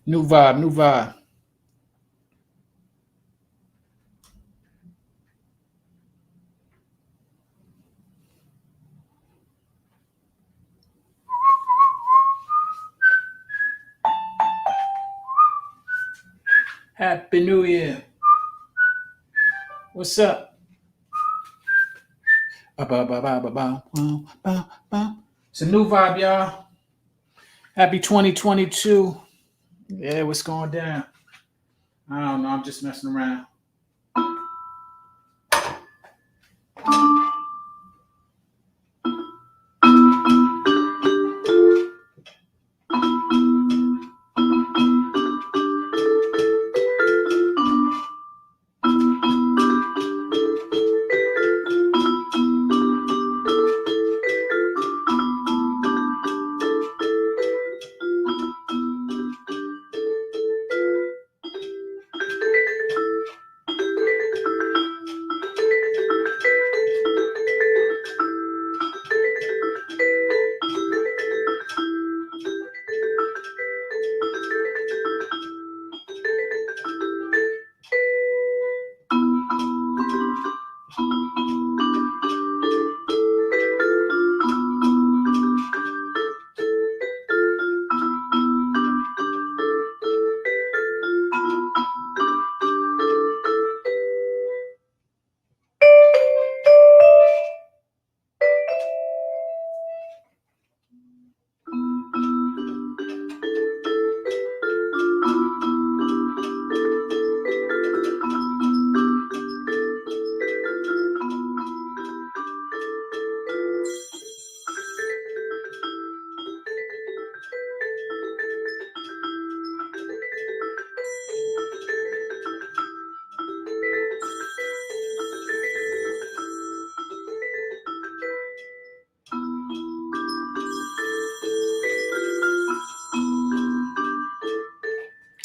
New vibe, new vibe. Happy New Year. What's up? It's a new vibe, y'all. Happy 2022. Yeah, what's going down? I don't know. I'm just messing around.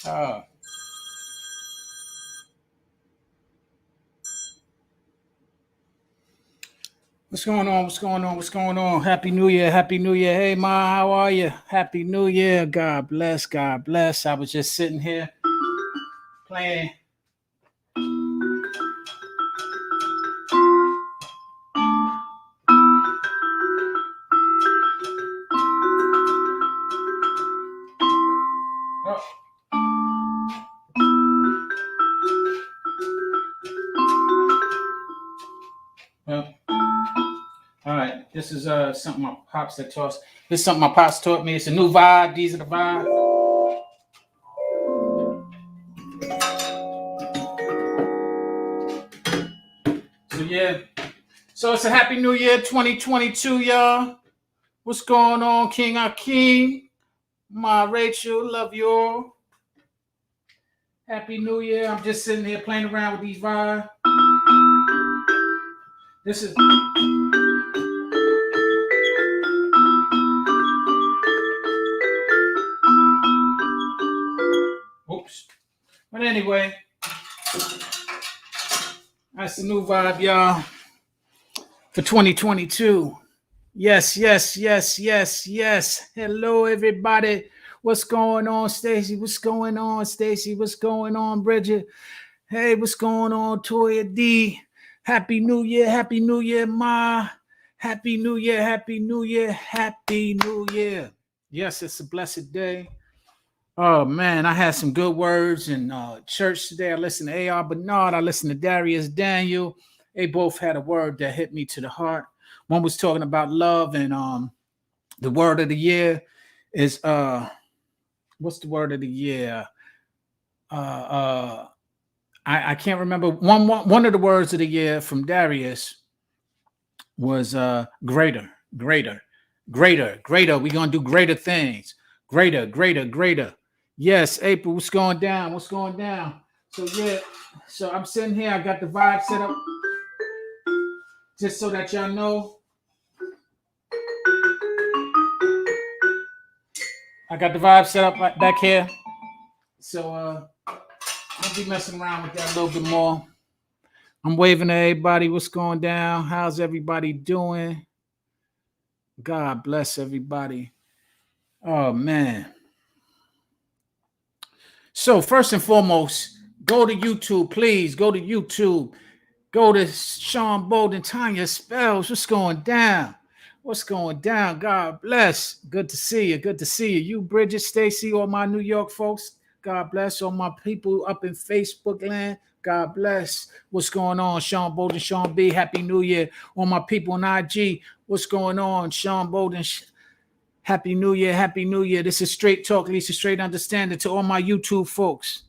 Uh, what's going on? What's going on? What's going on? Happy New Year. Happy New Year. Hey, Ma, how are you? Happy New Year. God bless. God bless. I was just sitting here playing. Oh, well, all right. This is something my pops that taught. This is something my pops taught me. It's a new vibe. These are the vibes. So yeah. So it's a happy new year 2022, y'all. What's going on, King Akeem? My Rachel, love you all. Happy New Year. I'm just sitting here playing around with these vibes. This is oops. But anyway, that's the new vibe, y'all, for 2022. Yes, yes, yes, yes, yes. Hello, everybody. What's going on, Stacy? What's going on, Stacy? What's going on, Bridget? Hey, what's going on, Toya D? Happy New Year, Happy New Year, Ma. Happy New Year, Happy New Year, Happy New Year. Yes, it's a blessed day. Oh man, I had some good words in church today. I listened to A.R. Bernard. I listened to Darius Daniel. They both had a word that hit me to the heart. One was talking about love, and the word of the year is what's the word of the year? Uh, I can't remember. One of the words of the year from Darius was greater, greater, greater, greater. We're gonna do greater things. Greater, greater, greater. Yes, April, what's going down? What's going down? So yeah, so I'm sitting here, I got the vibe set up just so that y'all know. I got the vibe set up right back here. So I'll be messing around with that a little bit more. I'm waving to everybody. What's going down? How's everybody doing? God bless everybody. Oh man. So first and foremost, go to YouTube, please. Go to YouTube. Go to Sean Bolden, Tanya Spells. What's going down? What's going down? God bless. Good to see you. Good to see you. You, Bridget, Stacy, all my New York folks. God bless. All my people up in Facebook land. God bless. What's going on? Sean Bolden, Sean B. Happy New Year. All my people on IG. What's going on? Sean Bolden. Happy New Year. Happy New Year. This is Straight Talk, Lisa Straight Understanding to all my YouTube folks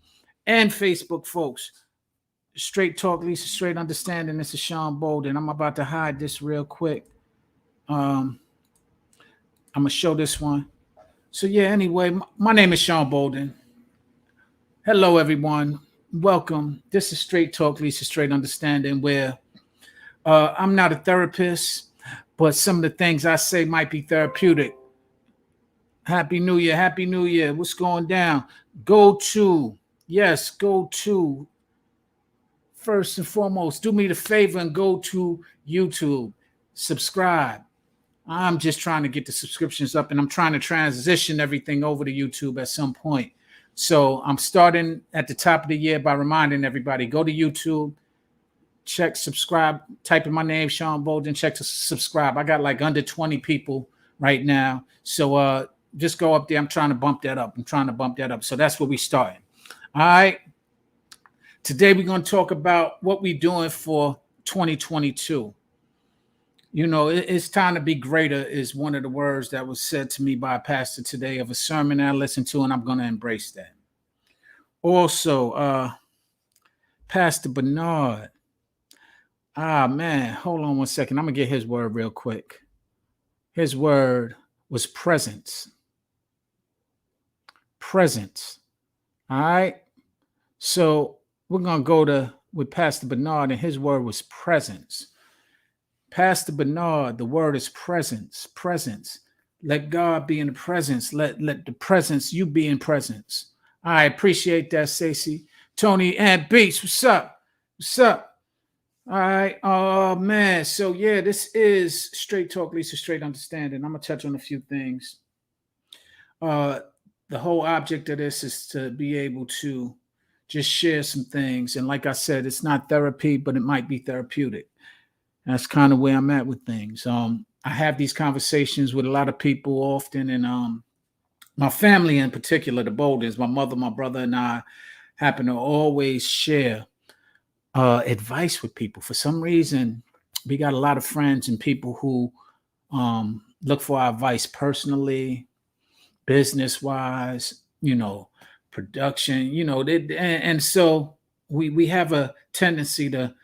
and Facebook folks. Straight Talk, Lisa Straight Understanding. This is Sean Bolden. I'm about to hide this real quick. I'm going to show this one. So, yeah, anyway, my name is Sean Bolden. Hello, everyone. Welcome. This is Straight Talk, Lisa Straight Understanding, where I'm not a therapist, but some of the things I say might be therapeutic. Happy New Year. Happy New Year. What's going down? Go to first and foremost, do me the favor and go to YouTube. Subscribe. I'm just trying to get the subscriptions up, and I'm trying to transition everything over to YouTube at some point. So I'm starting at the top of the year by reminding everybody, go to YouTube, check subscribe, type in my name, Sean Bolden, check to subscribe. I got like under 20 people right now. So just go up there. I'm trying to bump that up. So that's where we starting. All right. Today we're going to talk about what we're doing for 2022. You know, it's time to be greater is one of the words that was said to me by a pastor today of a sermon that I listened to, and I'm going to embrace that. Also, Pastor Bernard. Man, hold on one second. I'm going to get his word real quick. His word was presence. Presence. All right. So we're going to go with Pastor Bernard, and his word was presence. Pastor Bernard, the word is presence. Presence. Let God be in the presence. Let the presence, you be in presence. I appreciate that, Stacy. Tony and Beats, what's up? What's up? All right. Oh, man. So, yeah, this is Straight Talk, Lisa Straight Understanding. I'm going to touch on a few things. The whole object of this is to be able to just share some things. And like I said, it's not therapy, but it might be therapeutic. That's kind of where I'm at with things. I have these conversations with a lot of people often, and my family in particular, the Boldens, my mother, my brother, and I happen to always share advice with people. For some reason, we got a lot of friends and people who look for our advice personally, business-wise, you know, production, you know, and so we have a tendency to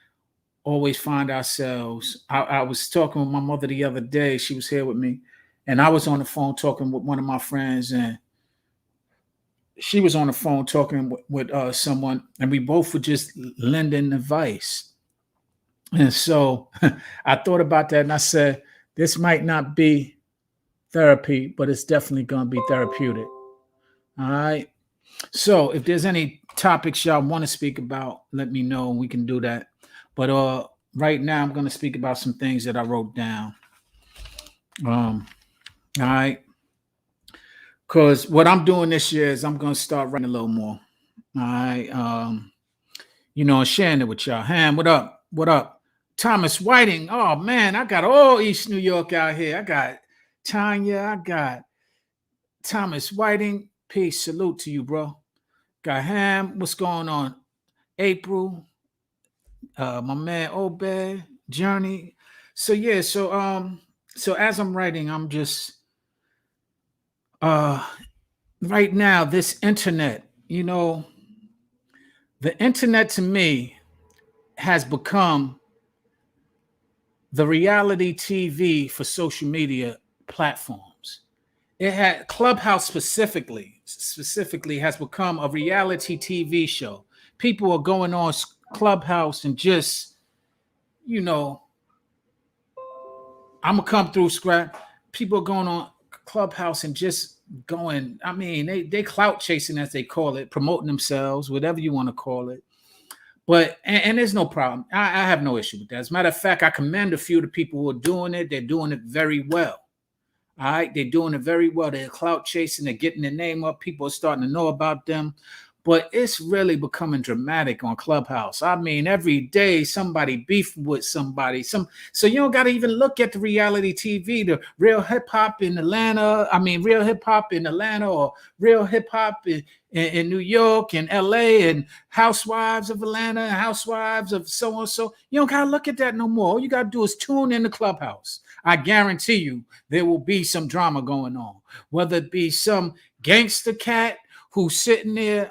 always find ourselves. I was talking with my mother the other day. She was here with me, and I was on the phone talking with one of my friends, and she was on the phone talking with someone, and we both were just lending advice. And so I thought about that, and I said, this might not be therapy, but it's definitely going to be therapeutic. All right. So if there's any topics y'all want to speak about, let me know, and we can do that. But right now, I'm going to speak about some things that I wrote down. All right. Because what I'm doing this year is I'm going to start writing a little more. All right. You know, sharing it with y'all. Ham, what up? What up? Thomas Whiting. Oh, man, I got all East New York out here. I got Tanya. I got Thomas Whiting. Peace. Salute to you, bro. Got Ham. What's going on? April. My man Obed, Journey. So yeah, so as I'm writing, I'm just right now, this internet, you know, the internet to me has become the reality TV for social media platforms. It had Clubhouse specifically has become a reality TV show. People are going on Clubhouse and just, you know, I'm gonna come through scrap. People are going on Clubhouse and just going. I mean, they clout chasing, as they call it, promoting themselves, whatever you want to call it. But and there's no problem. I have no issue with that. As a matter of fact, I commend a few of the people who are doing it. They're doing it very well. All right, they're doing it very well. They're clout chasing. They're getting their name up. People are starting to know about them. but it's really becoming dramatic on Clubhouse. I mean, every day somebody beefing with somebody. So you don't got to even look at the reality TV, the real hip hop in Atlanta. I mean, real hip hop in Atlanta, or real hip hop in New York and LA, and Housewives of Atlanta and Housewives of so and so. You don't got to look at that no more. All you got to do is tune in the Clubhouse. I guarantee you there will be some drama going on, whether it be some gangster cat who's sitting there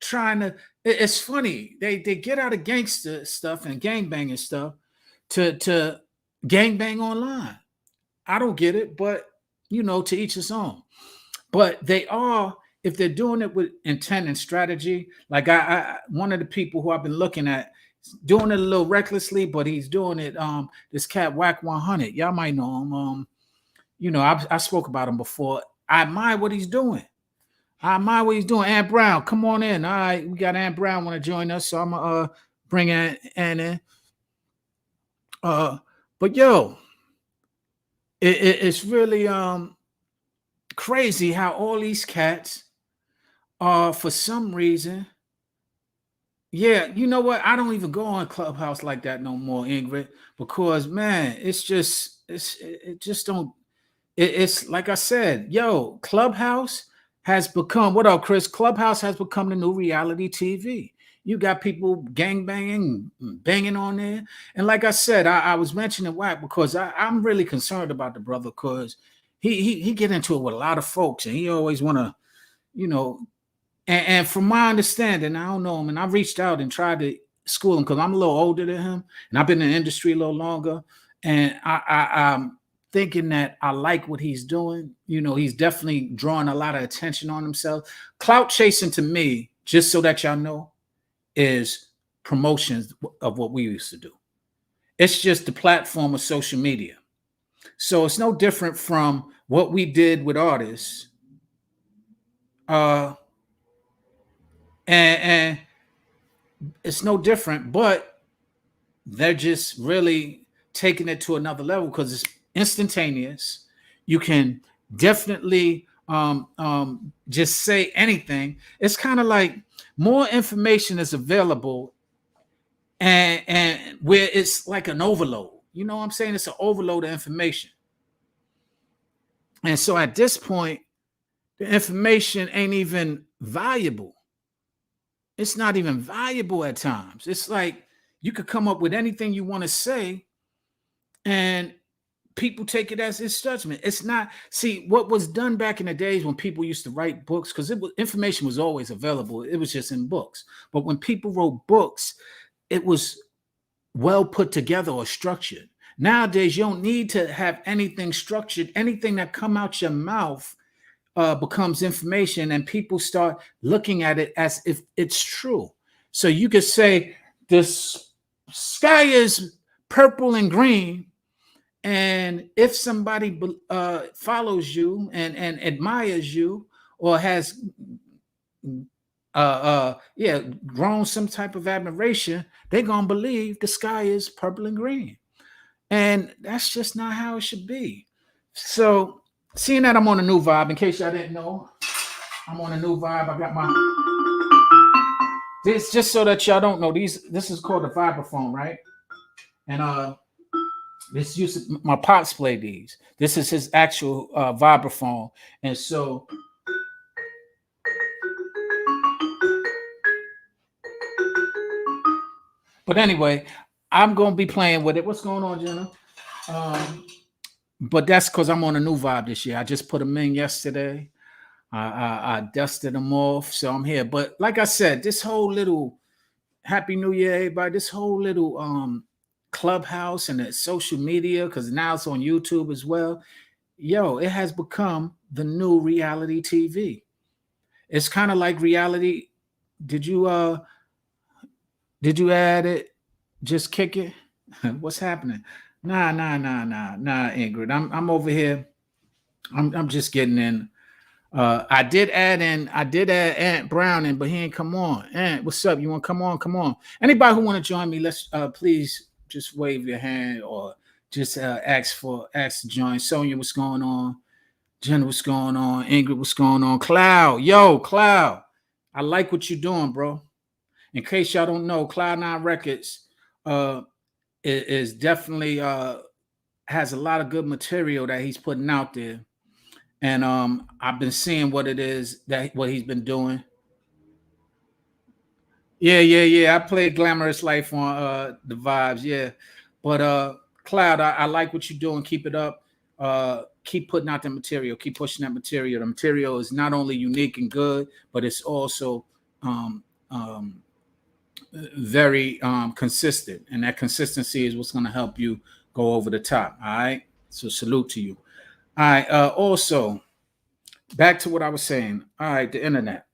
trying to. It's funny, they get out of gangster stuff and gangbanging stuff to gangbang online. I don't get it, but to each his own. But they are, if they're doing it with intent and strategy, like I one of the people who I've been looking at doing it a little recklessly, but he's doing it. This cat Whack 100, y'all might know him. I spoke about him before. I admire what he's doing. Aunt Brown, come on in. All right, we got Aunt Brown want to join us, so I'm gonna bring Aunt in. But it's really crazy how all these cats are, for some reason. Yeah, you know what? I don't even go on Clubhouse like that no more, Ingrid, because man, it just don't. It's like I said, Clubhouse has become, what up, Chris? Clubhouse has become the new reality TV. You got people gang banging on there. And like I said, I was mentioning Whack because I'm really concerned about the brother, because he get into it with a lot of folks, and he always want to, and from my understanding, I don't know him, and I reached out and tried to school him because I'm a little older than him, and I've been in the industry a little longer, and I'm thinking that I like what he's doing. He's definitely drawing a lot of attention on himself. Clout chasing, to me, just so that y'all know, is promotions of what we used to do. It's just the platform of social media. So it's no different from what we did with artists. And it's no different, but they're just really taking it to another level because it's instantaneous. You can definitely just say anything. It's kind of like more information is available, and where it's like an overload. You know what I'm saying? It's an overload of information. And so at this point, the information ain't even valuable. It's not even valuable at times. It's like you could come up with anything you want to say, and people take it as its judgment. It's not. See, what was done back in the days when people used to write books, because information was always available. It was just in books. But when people wrote books, it was well put together or structured. Nowadays, you don't need to have anything structured. Anything that come out your mouth becomes information, and people start looking at it as if it's true. So you could say this sky is purple and green, and if somebody follows you and admires you, or has grown some type of admiration, they're gonna believe the sky is purple and green. And that's just not how it should be. So, seeing that I'm on a new vibe, in case y'all didn't know, I'm on a new vibe. I got this, just so that y'all don't know, this is called the vibraphone, right? And this used to, my pops play these. This is his actual vibraphone. And so but anyway, I'm gonna be playing with it. What's going on, Jenna? But that's because I'm on a new vibe this year. I just put them in yesterday. I dusted them off, so I'm here. But like I said, this whole little Happy New Year, everybody. This whole little Clubhouse and the social media, because now it's on YouTube as well. It has become the new reality TV. It's kind of like reality. Did you add it? Just kick it? What's happening? Nah, Ingrid. I'm over here. I'm just getting in. I did add Aunt Brown in, but he ain't come on. Aunt, what's up? You want to come on? Come on. Anybody who want to join me, let's please just wave your hand, or just ask to join. Sonia, what's going on? Jen, what's going on? Ingrid, what's going on? Cloud, yo, Cloud. I like what you're doing, bro. In case y'all don't know, Cloud9 Records uh is definitely has a lot of good material that he's putting out there. And I've been seeing what it is that what he's been doing. Yeah. I played Glamorous Life on the vibes, yeah. But Cloud, I like what you're doing. Keep it up. Keep putting out the material, keep pushing that material. The material is not only unique and good, but it's also um, um, very consistent. And that consistency is what's going to help you go over the top. All right. So salute to you. All right. Also, back to what I was saying. All right, the internet.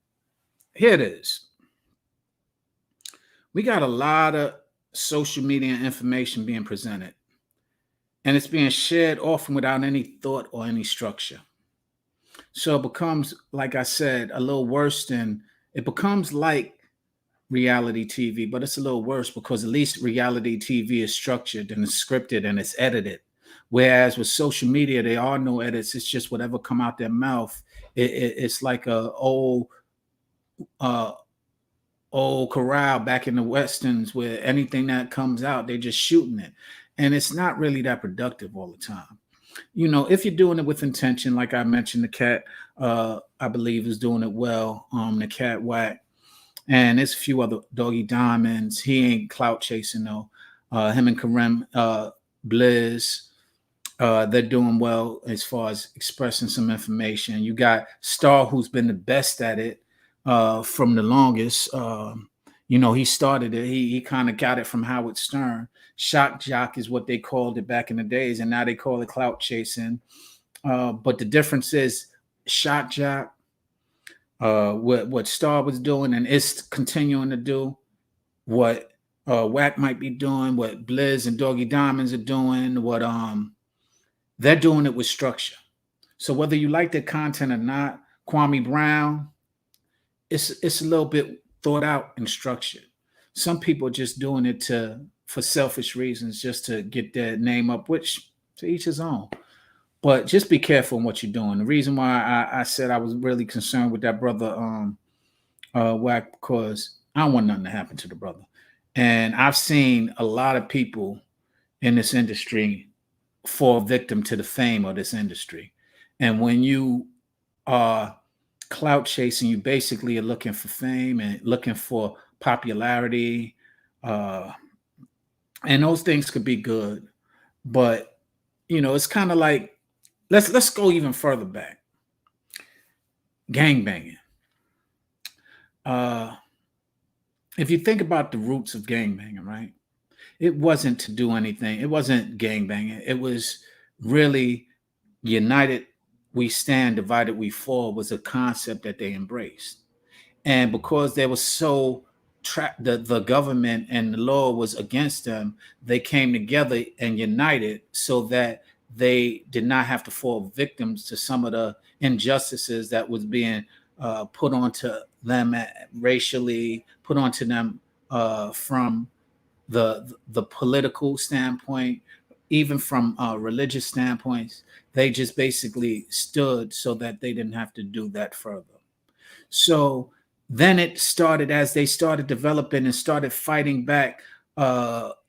Here it is. We got a lot of social media information being presented, and it's being shared often without any thought or any structure. So it becomes, like I said, a little worse than it becomes like reality TV, but it's a little worse because at least reality TV is structured and it's scripted and it's edited. Whereas with social media, there are no edits. It's just whatever come out their mouth. It's like a uh, old corral back in the westerns where anything that comes out, they're just shooting it, and it's not really that productive all the time. You know, if you're doing it with intention, like I mentioned, the cat, I believe, is doing it well. The cat whack, and there's a few other doggy diamonds. He ain't clout chasing though. Him and Kareem Blizz, they're doing well as far as expressing some information. You got Star, who's been the best at it from the longest. You know, he started it. He kind of got it from Howard Stern. Shock jock is what they called it back in the days, and now they call it clout chasing. But the difference is shock jock, what Star was doing and is continuing to do, what Wack might be doing, what Blizz and Doggy Diamonds are doing, what they're doing it with structure. So whether you like the content or not, Kwame Brown, it's a little bit thought out and structured. Some people are just doing it to for selfish reasons, just to get their name up, which to each his own. But just be careful in what you're doing. The reason why I said I was really concerned with that brother Wack, because I don't want nothing to happen to the brother. And I've seen a lot of people in this industry fall victim to the fame of this industry. And when you are clout chasing, you basically are looking for fame and looking for popularity. Uh, and those things could be good, but you know, it's kind of like let's go even further back. Gang banging. Uh, if you think about the roots of gang banging, right? It wasn't to do anything. It wasn't gang banging. It was really united we stand, divided we fall was a concept that they embraced. And because they were so the government and the law was against them, they came together and united so that they did not have to fall victims to some of the injustices that was being put onto them racially, put onto them from the political standpoint, even from religious standpoints. They just basically stood so that they didn't have to do that further. So then it started as they started developing and started fighting back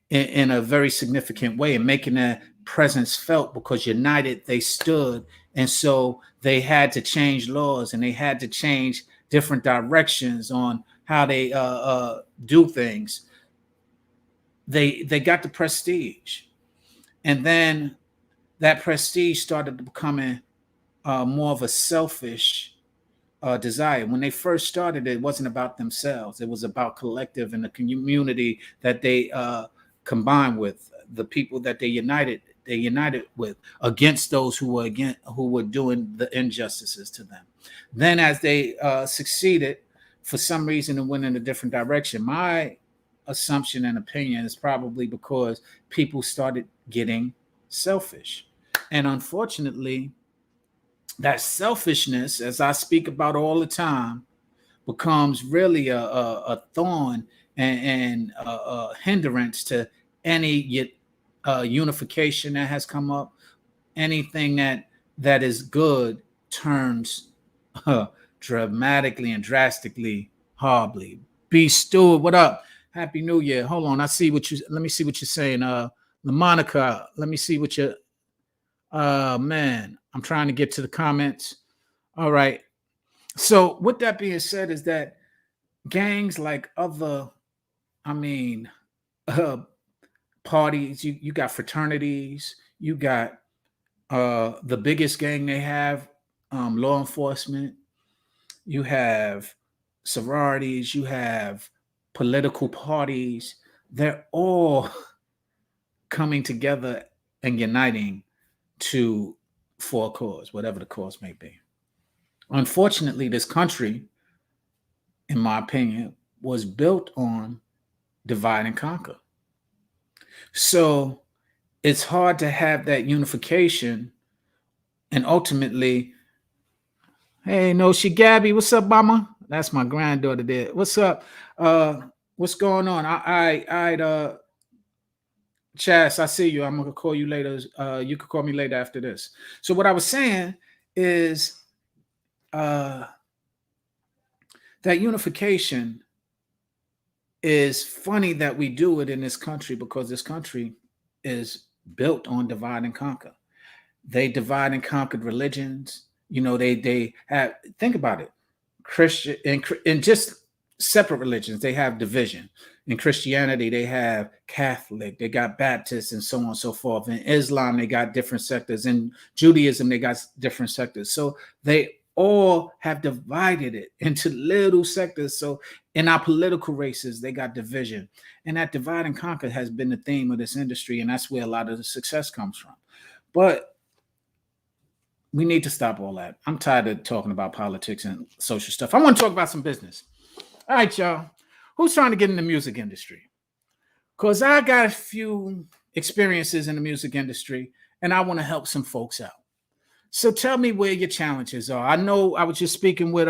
in a very significant way and making their presence felt because united they stood. And so they had to change laws and they had to change different directions on how they do things. They got the prestige, and then that prestige started becoming more of a selfish desire. When they first started, it wasn't about themselves. It was about collective and the community that they combined with, the people that they united. They united with against those who were doing the injustices to them. Then, as they succeeded, for some reason, and went in a different direction. My assumption and opinion is probably because people started getting selfish, and unfortunately, that selfishness, as I speak about all the time, becomes really a thorn and a hindrance to any unification that has come up, anything that is good turns dramatically and drastically horribly. B Stewart, what up? Happy New Year. Hold on, let me see what you're saying. LaMonica, let me see what you man. I'm trying to get to the comments. All right. So with that being said, is that gangs like other, I mean, uh parties, you got fraternities, you got the biggest gang they have, law enforcement, you have sororities, you have political parties. They're all coming together and uniting to for a cause, whatever the cause may be. Unfortunately, this country, in my opinion, was built on divide and conquer. So it's hard to have that unification and ultimately, hey, no, she Gabby, what's up, mama? That's my granddaughter there. What's up? Uh, what's going on? Chas, I see you. I'm gonna call you later. You could call me later after this. So what I was saying is that unification is funny that we do it in this country because this country is built on divide and conquer. They divide and conquered religions. You know, they have, think about it, Christian and just separate religions. They have division. In Christianity, they have Catholic, they got Baptist, and so on and so forth. In Islam, they got different sectors. In Judaism, they got different sectors. So they all have divided it into little sectors. So in our political races, they got division. And that divide and conquer has been the theme of this industry. And that's where a lot of the success comes from. But we need to stop all that. I'm tired of talking about politics and social stuff. I want to talk about some business. All right, y'all. Who's trying to get in the music industry? Because I got a few experiences in the music industry and I want to help some folks out. So tell me where your challenges are. I know I was just speaking with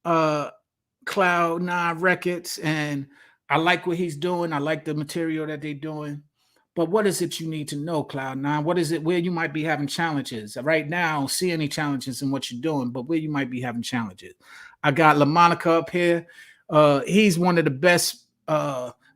Cloud 9 Records, and I like what he's doing. I like the material that they're doing. But what is it you need to know, Cloud 9? What is it where you might be having challenges? Right now, I don't see any challenges in what you're doing, but where you might be having challenges. I got LaMonica up here. He's one of the best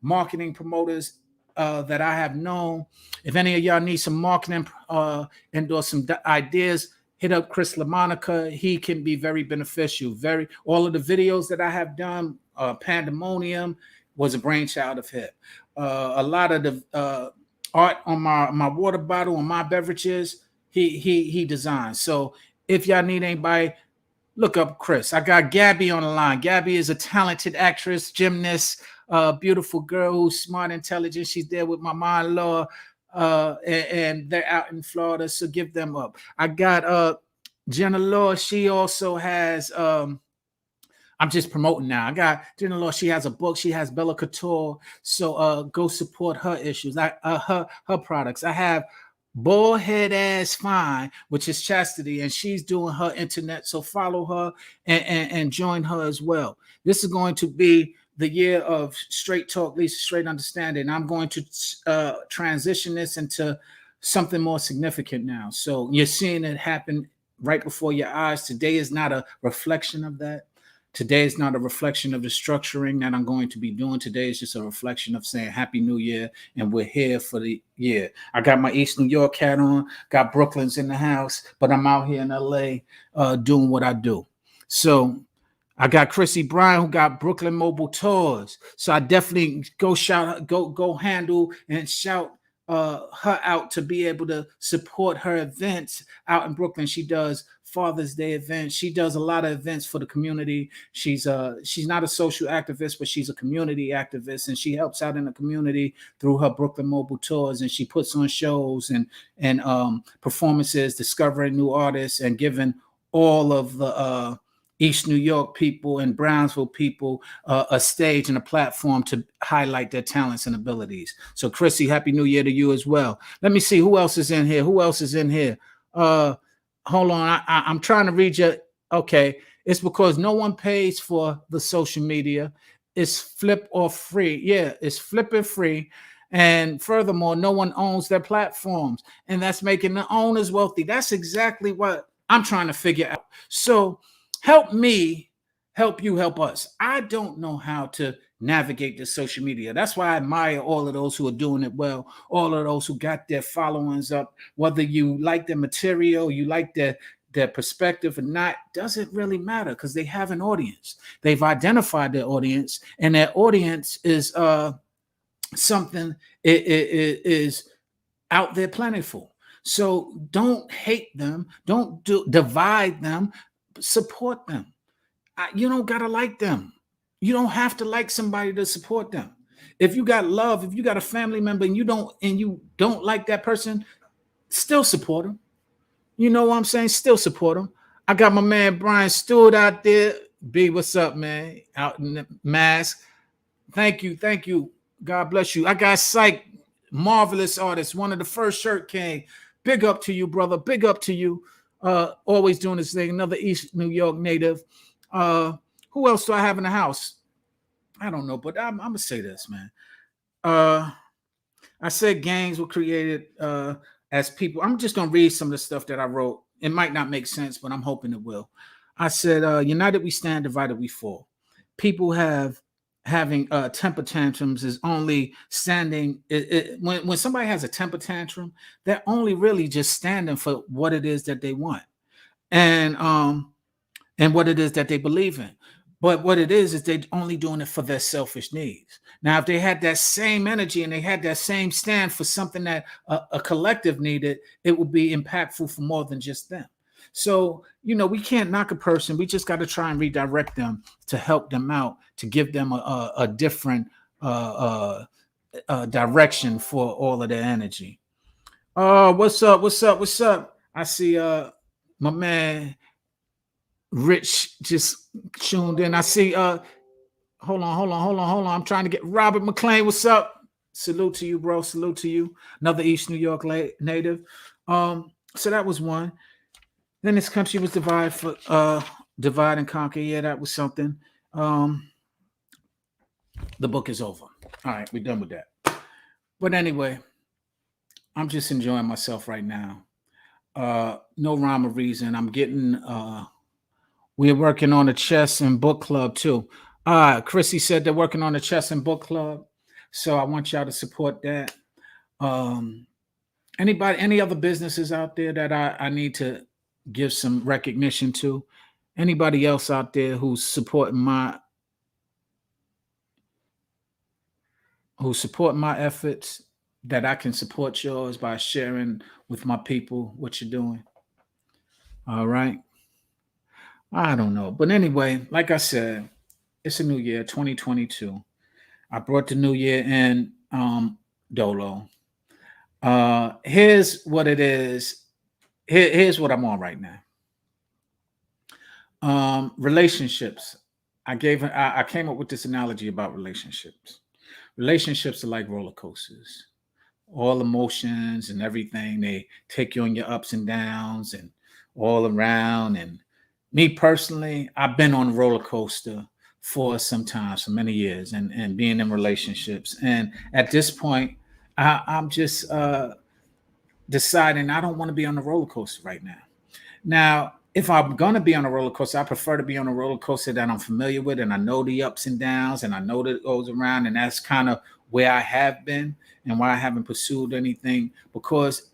marketing promoters that I have known. If any of y'all need some marketing and or some ideas, hit up Chris LaMonica. He can be very beneficial. All of the videos that I have done, Pandemonium was a brainchild of him. A lot of the art on my water bottle and my beverages, he designed. So if y'all need anybody, look up Chris. I got Gabby on the line. Gabby is a talented actress, gymnast, beautiful girl who's smart, intelligent. She's there with my mom-in-law, and they're out in Florida, so give them up. I got Jenna Law. She also has I'm just promoting now. I got Jenna Law. She has a book. She has Bella Couture. So go support her issues. Her products. I have Bullhead Ass Fine, which is Chastity, and she's doing her internet. So follow her and join her as well. This is going to be the year of straight talk, Lisa, straight understanding. I'm going to transition this into something more significant now. So you're seeing it happen right before your eyes. Today is not a reflection of that. Today is not a reflection of the structuring that I'm going to be doing. Today is just a reflection of saying Happy New Year, and we're here for the year. I got my East New York hat on, got Brooklyn's in the house, but I'm out here in LA doing what I do. So I got Chrissy Bryan, who got Brooklyn Mobile Tours. So I definitely go handle and shout her out to be able to support her events out in Brooklyn. She does Father's Day events. She does a lot of events for the community. She's not a social activist, but she's a community activist, and she helps out in the community through her Brooklyn Mobile Tours, and she puts on shows and performances, discovering new artists and giving all of the East New York people and Brownsville people a stage and a platform to highlight their talents and abilities. So Chrissy, Happy New Year to you as well. Let me see who else is in here. Hold on. I'm trying to read you. Okay. It's because no one pays for the social media. It's flip or free. Yeah, it's flipping free. And furthermore, no one owns their platforms. And that's making the owners wealthy. That's exactly what I'm trying to figure out. So help me, help you, help us. I don't know how to navigate the social media. That's why I admire all of those who are doing it well, all of those who got their followings up, whether you like their material, you like their perspective or not, doesn't really matter because they have an audience. They've identified their audience, and their audience is something it is out there plentiful. So don't hate them, don't divide them, support them. You don't gotta like them. You don't have to like somebody to support them. If you got love, if you got a family member and you don't like that person, still support them. You know what I'm saying? Still support them. I got my man Brian Stewart out there. B, what's up, man? Out in the mask. Thank you, thank you. God bless you. I got Psych, marvelous artist, one of the first shirt king. Big up to you, brother. Big up to you. Always doing this thing. Another East New York native. Uh, who else do I have in the house? I don't know, but I'm gonna say this, man. Uh, I said gangs were created as people. I'm just gonna read some of the stuff that I wrote. It might not make sense, but I'm hoping it will. I said, "United we stand, divided we fall." People have having temper tantrums is only standing. When somebody has a temper tantrum, they're only really just standing for what it is that they want, and what it is that they believe in. But what it is they're only doing it for their selfish needs. Now, if they had that same energy and they had that same stand for something that a collective needed, it would be impactful for more than just them. So, we can't knock a person. We just got to try and redirect them to help them out, to give them a different direction for all of their energy. What's up? What's up? What's up? I see my man Rich just tuned in. I see hold on. I'm trying to get Robert McLean. What's up? Salute to you, bro. Salute to you. Another East New York native. So that was one. Then this country was divided for divide and conquer. Yeah, that was something. The book is over. All right, we're done with that. But anyway, I'm just enjoying myself right now. No rhyme or reason. I'm getting we're working on a chess and book club too. Chrissy said they're working on a chess and book club. So I want y'all to support that. Any other businesses out there that I need to give some recognition to? Anybody else out there who's supporting my efforts that I can support yours by sharing with my people what you're doing? All right. I don't know. But anyway, like I said, it's a new year, 2022. I brought the new year in Dolo. Here's what it is. Here's what I'm on right now. Relationships. I came up with this analogy about relationships. Relationships are like roller coasters. All emotions and everything. They take you on your ups and downs and all around. And me personally, I've been on a roller coaster for some time, for many years, and being in relationships. And at this point, I'm just deciding I don't want to be on the roller coaster right now. Now, if I'm going to be on a roller coaster, I prefer to be on a roller coaster that I'm familiar with and I know the ups and downs and I know that it goes around. And that's kind of where I have been and why I haven't pursued anything, because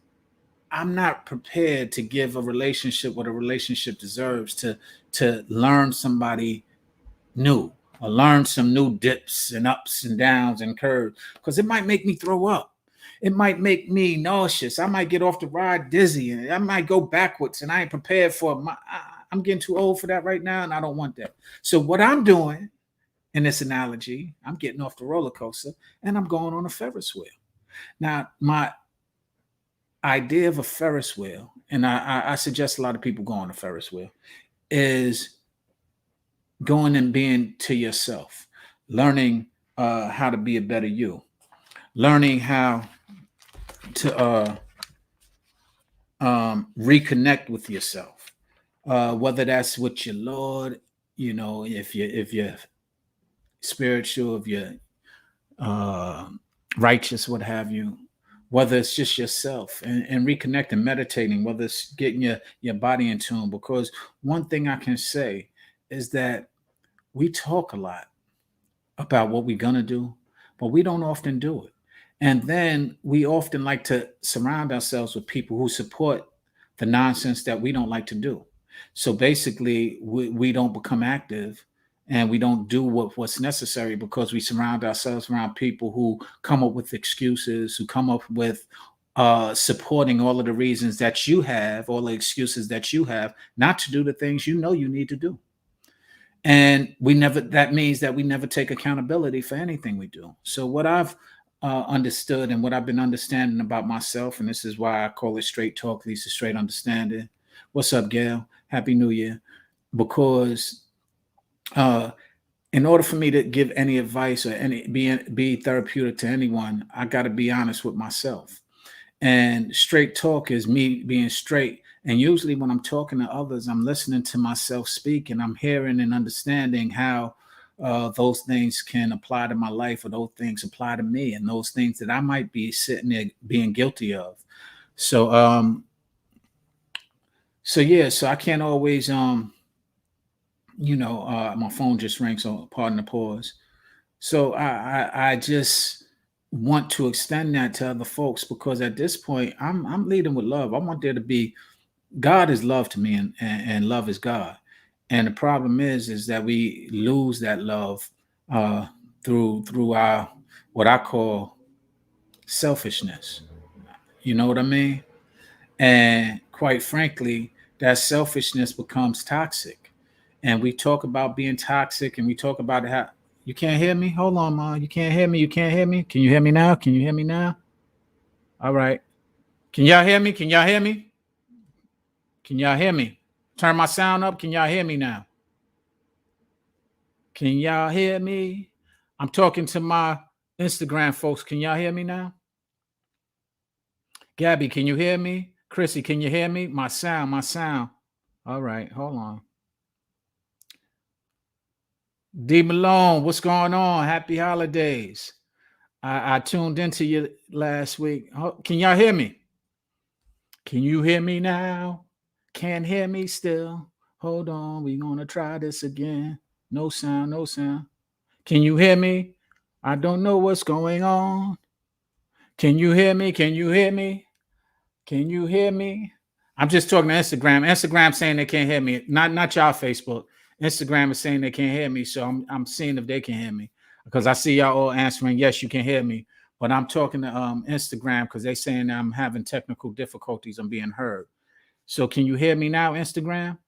I'm not prepared to give a relationship what a relationship deserves, to learn somebody new or learn some new dips and ups and downs and curves, because it might make me throw up. It might make me nauseous. I might get off the ride dizzy and I might go backwards, and I ain't prepared for it. I'm getting too old for that right now, and I don't want that. So what I'm doing in this analogy, I'm getting off the roller coaster and I'm going on a Ferris wheel. Now, my idea of a Ferris wheel, and I suggest a lot of people go on a Ferris wheel, is going and being to yourself, learning how to be a better you, learning how to reconnect with yourself, whether that's with your Lord, if you're spiritual, if you're righteous, what have you, whether it's just yourself and reconnecting, meditating, whether it's getting your body in tune. Because one thing I can say is that we talk a lot about what we're gonna do, but we don't often do it. And then we often like to surround ourselves with people who support the nonsense that we don't like to do. So basically, we don't become active and we don't do what's necessary because we surround ourselves around people who come up with excuses, who come up with supporting all of the reasons that you have, all the excuses that you have not to do the things you know you need to do. And we never, that means that we never take accountability for anything we do. So what I've understood and what I've been understanding about myself, and this is why I call it straight talk leads to straight understanding. What's up, Gail? Happy New Year. Because uh in order for me to give any advice or any be therapeutic to anyone, I got to be honest with myself. And straight talk is me being straight. And usually when I'm talking to others, I'm listening to myself speak and I'm hearing and understanding how those things can apply to my life, or those things apply to me, and those things that I might be sitting there being guilty of. So so yeah, so I can't always my phone just rang, so pardon the pause. So I just want to extend that to other folks, because at this point I'm leading with love. I want there to be, God is love to me, and love is God. And the problem is that we lose that love uh, through our, what I call, selfishness. You know what I mean? And quite frankly, that selfishness becomes toxic. And we talk about being toxic, and we talk about how you can't hear me. Hold on, ma. You can't hear me. You can't hear me. Can you hear me now? Can you hear me now? All right. Can y'all hear me? Can y'all hear me? Can y'all hear me? Turn my sound up. Can y'all hear me now? Can y'all hear me? I'm talking to my Instagram folks. Can y'all hear me now? Gabby, can you hear me? Chrissy, can you hear me? My sound, my sound. All right, hold on. D Malone, what's going on? Happy holidays. I tuned into you last week. Can y'all hear me? Can you hear me now? Can't hear me still. Hold on, we're gonna try this again. No sound, no sound. Can you hear me? I don't know what's going on. Can you hear me? Can you hear me? Can you hear me? I'm just talking to Instagram. Instagram saying they can't hear me. Not y'all Facebook. Instagram is saying they can't hear me. So I'm seeing if they can hear me, because I see y'all all answering yes, you can hear me. But I'm talking to Instagram because they saying I'm having technical difficulties. I'm being heard. So can you hear me now, Instagram?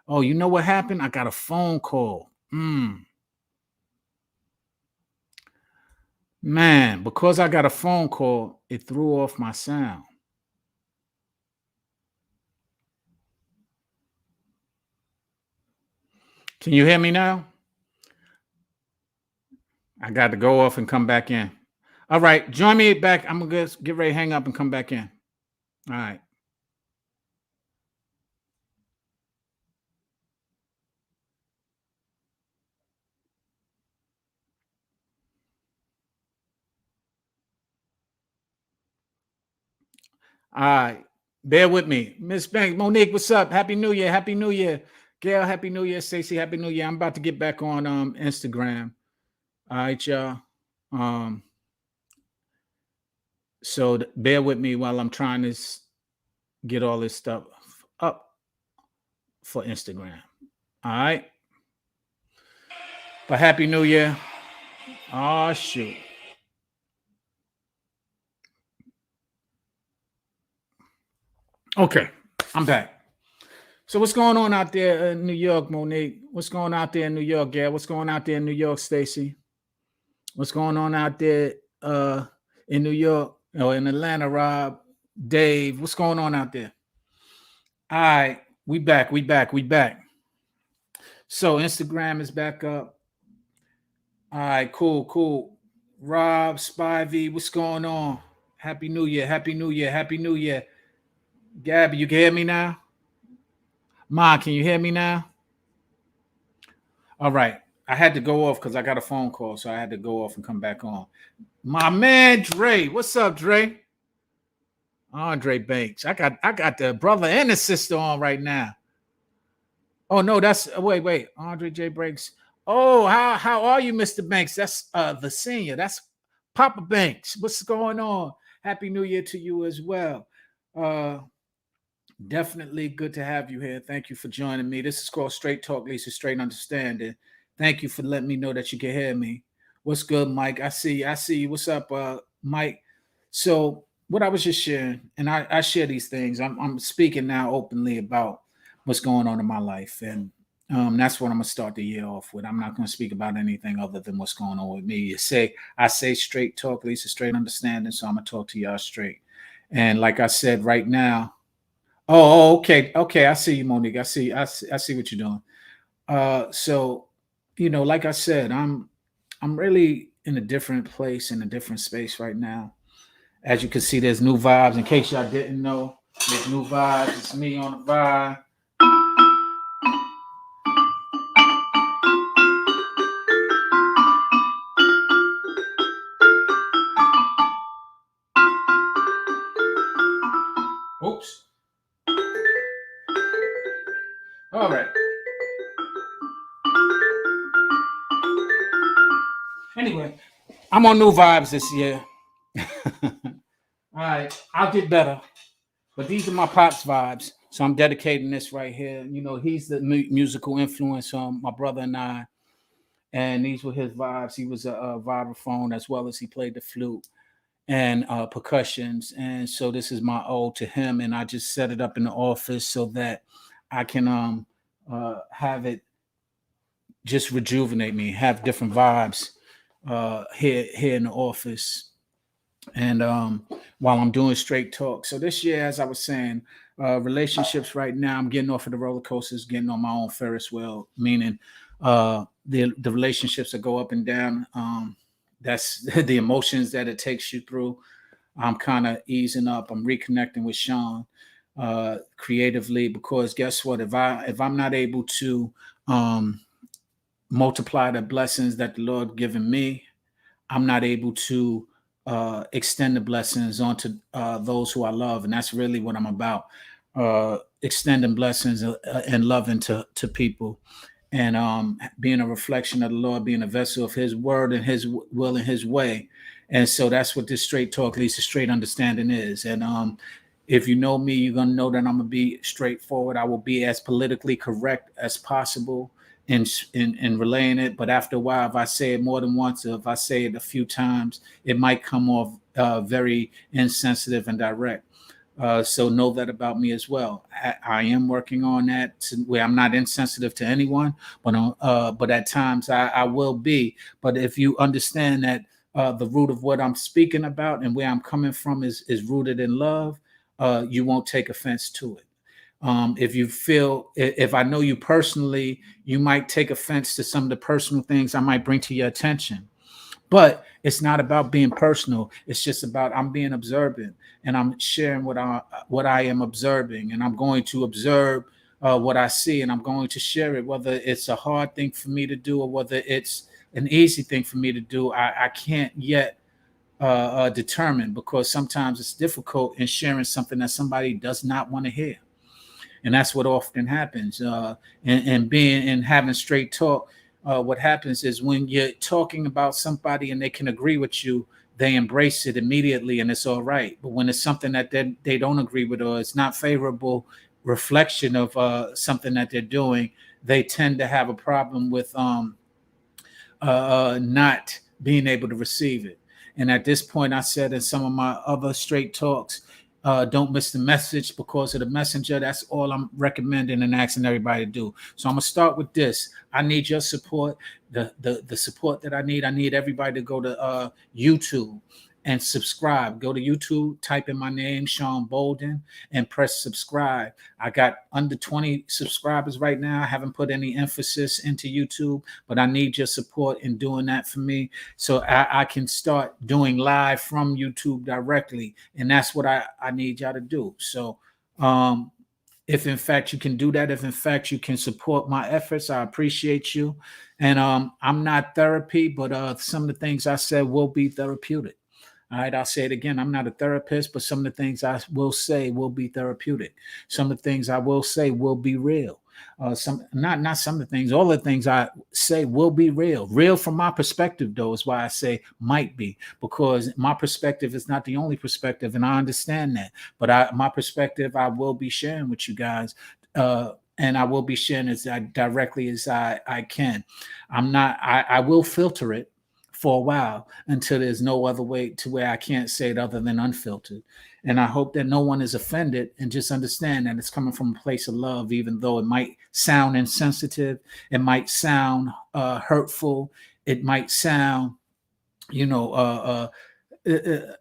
Oh, you know what happened? I got a phone call. Man, because I got a phone call, it threw off my sound. Can you hear me now? I got to go off and come back in. All right, join me back. I'm gonna get ready to hang up and come back in. All right. All right. Bear with me. Miss Banks, Monique, what's up? Happy New Year. Happy New Year. Gail, Happy New Year. Stacey, Happy New Year. I'm about to get back on Instagram. All right, y'all. So bear with me while I'm trying to get all this stuff up for Instagram. All right. But Happy New Year. Oh, shoot. Okay. I'm back. So what's going on out there in New York, Monique? What's going on out there in New York, Gail? What's going on out there in New York, Stacy? What's going on out there in New York or in Atlanta, Rob? Dave, what's going on out there? All right, we back. So Instagram is back up. All right, cool. Rob, Spivey, what's going on? Happy New Year, Happy New Year, Happy New Year. Gabby, you can hear me now? Ma, can you hear me now? All right. I had to go off because I got a phone call, so I had to go off and come back on. My man Dre, what's up, Dre? Andre Banks. I got the brother and the sister on right now. Oh no, that's wait, Andre J. Banks. Oh, how are you, Mr. Banks? That's the senior. That's Papa Banks. What's going on? Happy New Year to you as well. Uh Definitely good to have you here. Thank you for joining me. This is called Straight Talk, Lisa Straight Understanding. Thank you for letting me know that you can hear me. What's good, Mike? I see you. What's up, Mike? So what I was just sharing, and I share these things. I'm speaking now openly about what's going on in my life. And that's what I'm gonna start the year off with. I'm not gonna speak about anything other than what's going on with me. I say straight talk, Lisa, straight understanding. So I'm gonna talk to y'all straight. And like I said, right now, okay, okay. I see you, Monique. I see what you're doing. So, like I said, I'm really in a different place, in a different space right now. As you can see, there's new vibes. In case y'all didn't know, there's new vibes. It's me on the vibe. Oops. All right. Anyway, I'm on new vibes this year. All right, I'll get better. But these are my pops vibes. So I'm dedicating this right here. He's the musical influence on my brother and I. And these were his vibes. He was a vibraphone as well as he played the flute and percussions. And so this is my ode to him. And I just set it up in the office so that I can have it just rejuvenate me, have different vibes here in the office. And while I'm doing straight talk. So this year, as I was saying, relationships right now, I'm getting off of the roller coasters, getting on my own Ferris wheel, meaning the relationships that go up and down. That's the emotions that it takes you through. I'm kind of easing up. I'm reconnecting with Sean creatively because guess what? If I'm not able to multiply the blessings that the Lord given me, I'm not able to extend the blessings onto those who I love, and that's really what I'm about: extending blessings and loving to people, and being a reflection of the Lord, being a vessel of His word and His will and His way. And so that's what this straight talk leads to straight understanding is. And if you know me, you're gonna know that I'm gonna be straightforward. I will be as politically correct as possible in relaying it. But after a while, if I say it more than once, or if I say it a few times, it might come off very insensitive and direct. So know that about me as well. I am working on that where I'm not insensitive to anyone, but at times I will be. But if you understand that the root of what I'm speaking about and where I'm coming from is rooted in love, you won't take offense to it. If you feel, if I know you personally, you might take offense to some of the personal things I might bring to your attention. But it's not about being personal. It's just about I'm being observant and I'm sharing what I am observing, and I'm going to observe what I see, and I'm going to share it, whether it's a hard thing for me to do or whether it's an easy thing for me to do. I can't yet determine because sometimes it's difficult in sharing something that somebody does not want to hear, and that's what often happens. And being and having straight talk, what happens is when you're talking about somebody and they can agree with you, they embrace it immediately and it's all right. But when it's something that they don't agree with or it's not favorable reflection of something that they're doing, they tend to have a problem with not being able to receive it. And at this point, I said in some of my other straight talks, don't miss the message because of the messenger. That's all I'm recommending and asking everybody to do. So I'm gonna start with this. I need your support, the support that I need. I need everybody to go to YouTube and subscribe. Go to YouTube, type in my name, Sean Bolden, and press subscribe. I got under 20 subscribers right now. I haven't put any emphasis into YouTube, but I need your support in doing that for me so I can start doing live from YouTube directly. And that's what I need y'all to do. So if in fact you can do that, if in fact you can support my efforts, I appreciate you. And I'm not therapy, but some of the things I said will be therapeutic. All right, I'll say it again. I'm not a therapist, but some of the things I will say will be therapeutic. Some of the things I will say will be real. Some not some of the things, all the things I say will be real. Real from my perspective, though, is why I say might be, because my perspective is not the only perspective, and I understand that. But my perspective, I will be sharing with you guys. And I will be sharing as directly as I can. I will filter it for a while until there's no other way to where I can't say it other than unfiltered. And I hope that no one is offended and just understand that it's coming from a place of love, even though it might sound insensitive, it might sound hurtful, it might sound, you know,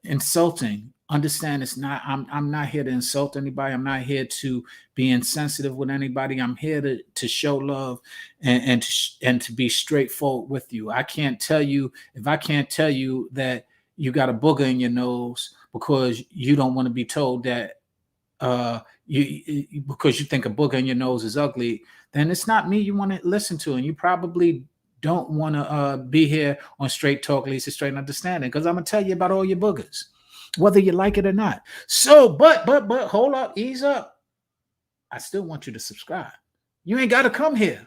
insulting. Understand, it's not. I'm not here to insult anybody. I'm not here to be insensitive with anybody. I'm here to show love and to be straightforward with you. I can't tell you if I can't tell you that you got a booger in your nose because you don't want to be told that because you think a booger in your nose is ugly, then it's not me you want to listen to, and you probably don't want to be here on Straight Talk, Lisa Straight Understanding, because I'm gonna tell you about all your boogers, whether you like it or not. So, but hold up, ease up. I still want you to subscribe. You ain't got to come here,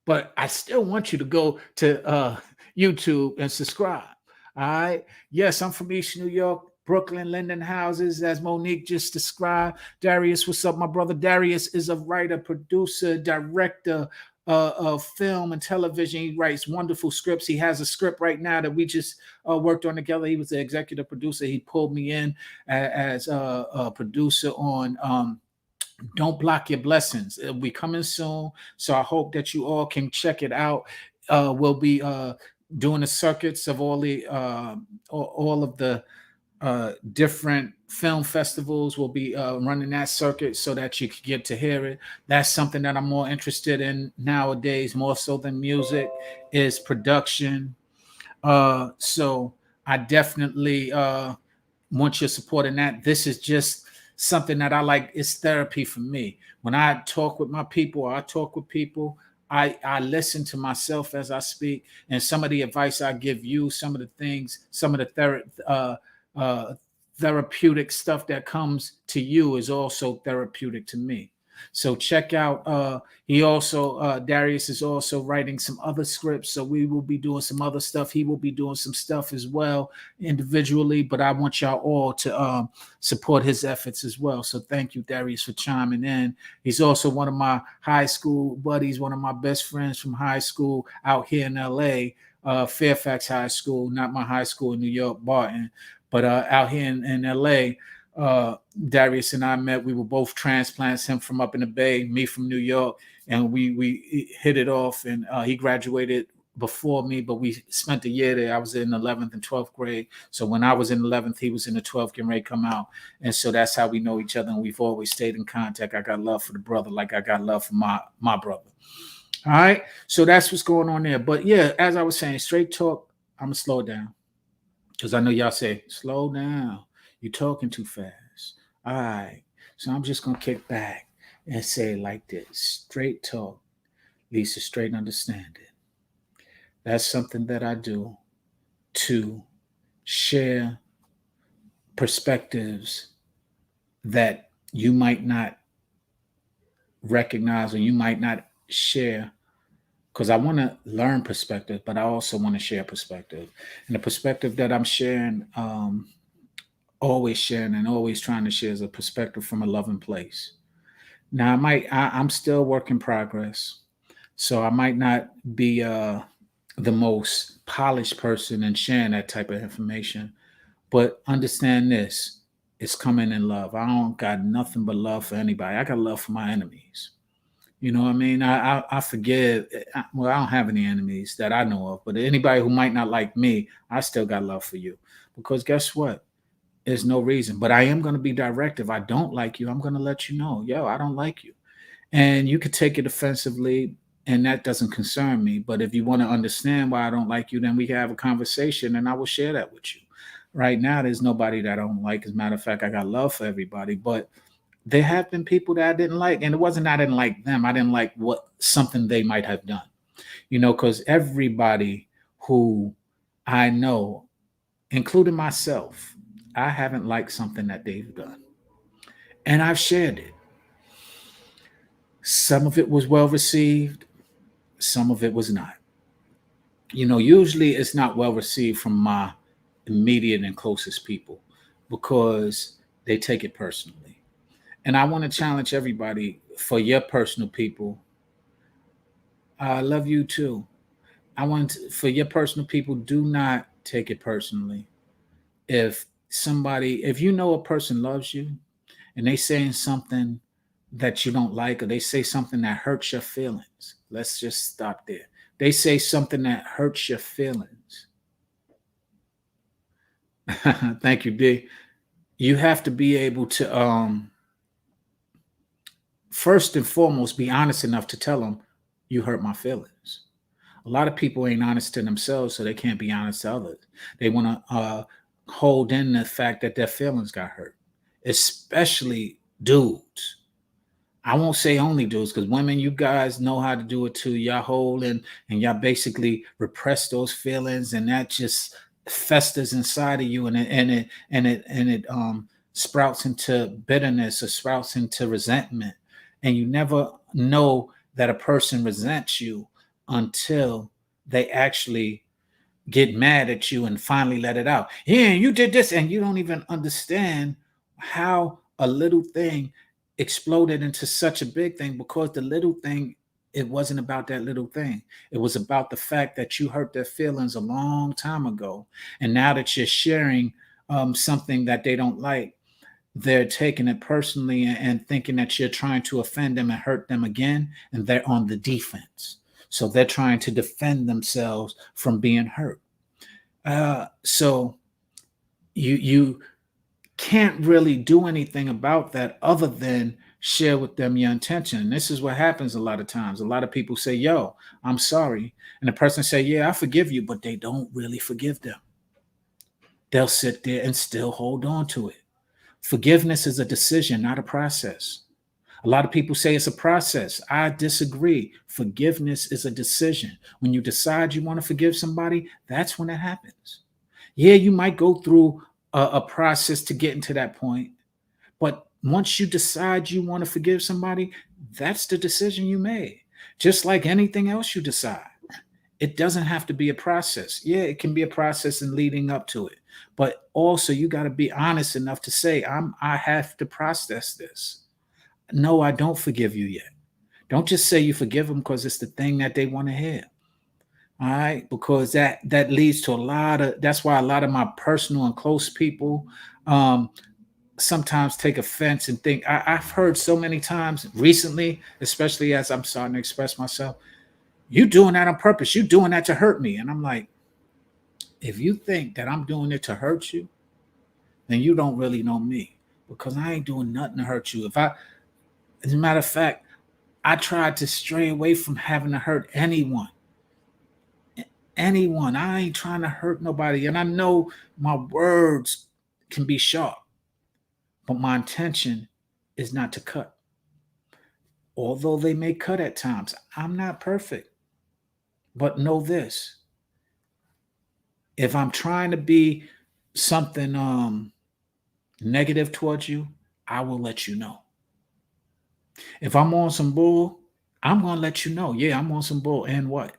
but I still want you to go to YouTube and subscribe. All right. Yes, I'm from East New York, Brooklyn, Linden Houses, as Monique just described. Darius, what's up? My brother Darius is a writer, producer, director of film and television. He writes wonderful scripts. He has a script right now that we just worked on together. He was the executive producer. He pulled me in as a producer on Don't Block Your Blessings. It'll be coming soon. So I hope that you all can check it out. We'll be doing the circuits of all of the different film festivals. Will be running that circuit so that you can get to hear it. That's something that I'm more interested in nowadays, more so than music, is production. So I definitely want your support in that. This is just something that I like. It's therapy for me. When I talk with my people, or I talk with people, I listen to myself as I speak, and some of the advice I give you, some of the things, some of the uh, therapeutic stuff that comes to you is also therapeutic to me. So check out. He also Darius is also writing some other scripts, so we will be doing some other stuff. He will be doing some stuff as well individually, but I want y'all all to support his efforts as well. So thank you, Darius, for chiming in. He's also one of my high school buddies, one of my best friends from high school out here in LA, Fairfax High School, not my high school in New York, Barton, but out here in LA. Darius and I met. We were both transplants. Him from up in the Bay, me from New York, and we hit it off. And he graduated before me, but we spent a year there. I was in 11th and 12th grade. So when I was in 11th, he was in the 12th, getting ready to come out. And so that's how we know each other. And we've always stayed in contact. I got love for the brother, like I got love for my brother. All right. So that's what's going on there. But yeah, as I was saying, straight talk. I'm gonna slow it down because I know y'all say slow down. You're talking too fast. All right. So I'm just gonna kick back and say it like this: straight talk leads to straight understanding. That's something that I do to share perspectives that you might not recognize or you might not share, because I want to learn perspective, but I also want to share perspective. And the perspective that I'm always sharing and always trying to share is a perspective from a loving place. Now, I'm still work in progress, so I might not be the most polished person in sharing that type of information. But understand this: it's coming in love. I don't got nothing but love for anybody. I got love for my enemies. You know what I mean? I forgive. Well, I don't have any enemies that I know of, but anybody who might not like me, I still got love for you. Because guess what? There's no reason. But I am going to be direct. If I don't like you, I'm going to let you know, yo, I don't like you. And you could take it offensively, and that doesn't concern me. But if you want to understand why I don't like you, then we can have a conversation, and I will share that with you. Right now, there's nobody that I don't like. As a matter of fact, I got love for everybody. But there have been people that I didn't like, and it wasn't I didn't like them. I didn't like what something they might have done. Because everybody who I know, including myself, I haven't liked something that they've done. And I've shared it. Some of it was well received, some of it was not. Usually it's not well received from my immediate and closest people because they take it personally. And I want to challenge everybody for your personal people. I love you too. For your personal people, do not take it personally. If you know a person loves you and they saying something that you don't like, or they say something that hurts your feelings, let's just stop there. They say something that hurts your feelings. Thank you, D. You have to be able to first and foremost be honest enough to tell them you hurt my feelings. A lot of people ain't honest to themselves, so they can't be honest to others. They want to hold in the fact that their feelings got hurt, especially dudes. I won't say only dudes, because women, you guys know how to do it too. Y'all hold and y'all basically repress those feelings, and that just festers inside of you, and it sprouts into bitterness or sprouts into resentment, and you never know that a person resents you until they actually get mad at you and finally let it out. Yeah, you did this, and you don't even understand how a little thing exploded into such a big thing, because the little thing, it wasn't about that little thing. It was about the fact that you hurt their feelings a long time ago, and now that you're sharing something that they don't like, they're taking it personally and thinking that you're trying to offend them and hurt them again, and they're on the defense. So they're trying to defend themselves from being hurt. So you can't really do anything about that other than share with them your intention. And this is what happens a lot of times. A lot of people say, "Yo, I'm sorry," and the person say, "Yeah, I forgive you," but they don't really forgive them. They'll sit there and still hold on to it. Forgiveness is a decision, not a process. A lot of people say it's a process. I disagree. Forgiveness is a decision. When you decide you want to forgive somebody, that's when it happens. Yeah, you might go through a process to get into that point, but once you decide you want to forgive somebody, that's the decision you made. Just like anything else you decide. It doesn't have to be a process. Yeah, it can be a process in leading up to it. But also you got to be honest enough to say, I have to process this. No, I don't forgive you yet. Don't just say you forgive them because it's the thing that they want to hear. All right, because that leads to that's why a lot of my personal and close people um sometimes take offense and think I've heard so many times recently, especially as I'm starting to express myself, you doing that on purpose, you doing that to hurt me. And I'm like, if you think that I'm doing it to hurt you, then you don't really know me, because I ain't doing nothing to hurt you. As a matter of fact, I tried to stray away from having to hurt anyone. Anyone. I ain't trying to hurt nobody. And I know my words can be sharp, but my intention is not to cut. Although they may cut at times, I'm not perfect. But know this, if I'm trying to be something negative towards you, I will let you know. If I'm on some bull, I'm going to let you know. Yeah, I'm on some bull. And what?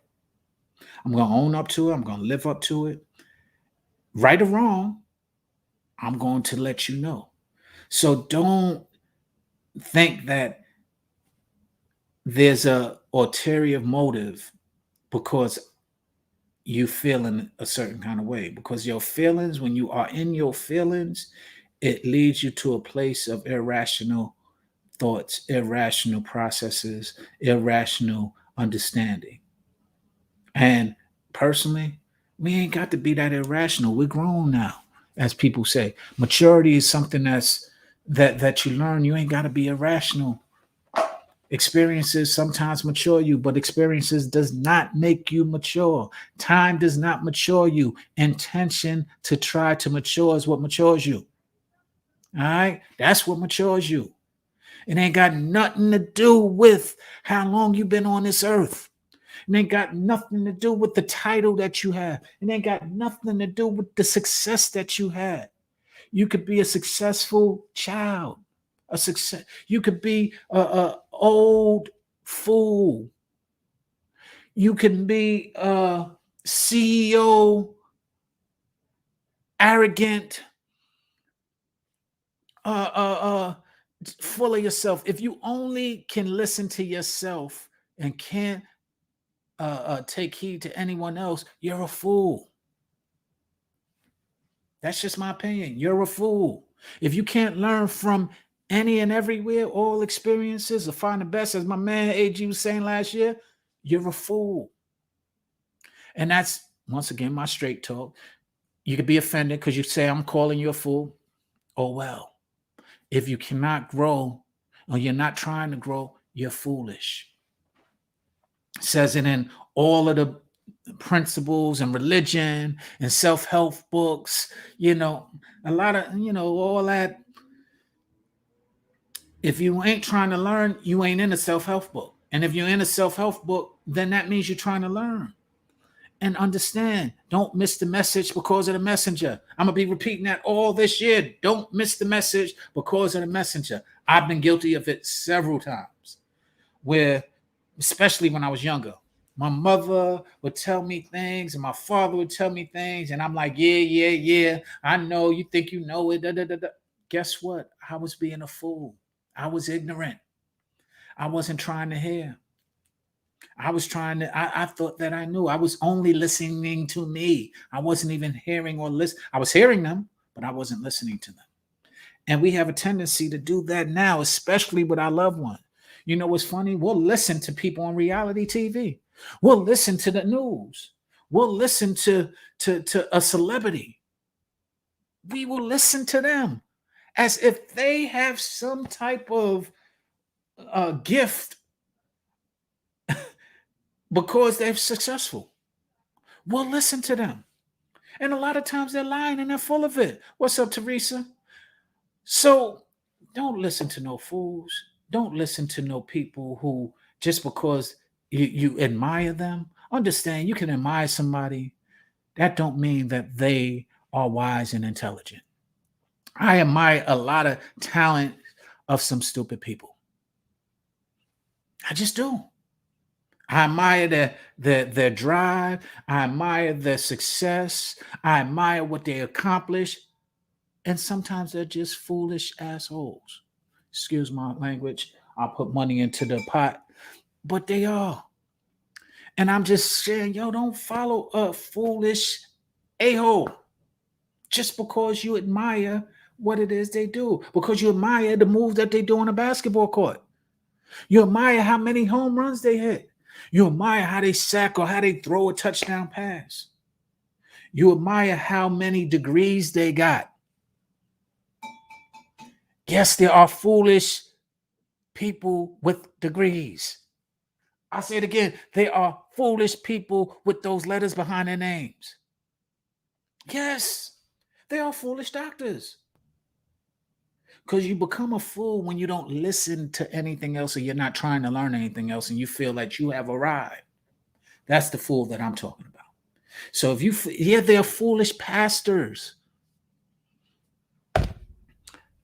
I'm going to own up to it. I'm going to live up to it. Right or wrong, I'm going to let you know. So don't think that there's a ulterior motive because you feel in a certain kind of way. Because your feelings, when you are in your feelings, it leads you to a place of irrational thoughts, irrational processes, irrational understanding. And personally, we ain't got to be that irrational. We're grown now, as people say. Maturity is something that you learn. You ain't got to be irrational. Experiences sometimes mature you, but experiences does not make you mature. Time does not mature you. Intention to try to mature is what matures you. All right? That's what matures you. It ain't got nothing to do with how long you've been on this earth. It ain't got nothing to do with the title that you have. It ain't got nothing to do with the success that you had. You could be a successful child, a success. You could be a old fool. You can be a CEO, arrogant, uh, uh, uh, full of yourself. If you only can listen to yourself and can't take heed to anyone else, you're a fool. That's just my opinion. You're a fool. If you can't learn from any and everywhere, all experiences, or find the best, as my man AG was saying last year, you're a fool. And that's, once again, my straight talk. You could be offended because you say, I'm calling you a fool. Oh, well, if you cannot grow or you're not trying to grow, you're foolish. It says it in all of the principles and religion and self-help books, a lot of, all that. If you ain't trying to learn, you ain't in a self-help book. And if you're in a self-help book, then that means you're trying to learn. And understand, don't miss the message because of the messenger. I'm going to be repeating that all this year. Don't miss the message because of the messenger. I've been guilty of it several times, where, especially when I was younger, my mother would tell me things and my father would tell me things. And I'm like, yeah. I know, you think you know it. Da, da, da, da. Guess what? I was being a fool. I was ignorant. I wasn't trying to hear. I thought that I knew. I was only listening to me. I wasn't even hearing or listening. I was hearing them, but I wasn't listening to them. And we have a tendency to do that now, especially with our loved one. You know what's funny? We'll listen to people on reality TV. We'll listen to the news. We'll listen to a celebrity. We will listen to them as if they have some type of gift because they're successful. We'll listen to them. And a lot of times they're lying and they're full of it. What's up, Teresa? So don't listen to no fools. Don't listen to no people who, just because you admire them, understand you can admire somebody. That don't mean that they are wise and intelligent. I admire a lot of talent of some stupid people. I just do. I admire their drive. I admire their success. I admire what they accomplish. And sometimes they're just foolish assholes. Excuse my language. I'll put money into the pot. But they are. And I'm just saying, don't follow a foolish a-hole just because you admire what it is they do. Because you admire the move that they do on a basketball court. You admire how many home runs they hit. You admire how they sack or how they throw a touchdown pass. You admire how many degrees they got. Yes, there are foolish people with degrees. I'll say it again. They are foolish people with those letters behind their names. Yes, they are foolish doctors. Because you become a fool when you don't listen to anything else or you're not trying to learn anything else and you feel like you have arrived. That's the fool that I'm talking about. So if they're foolish pastors.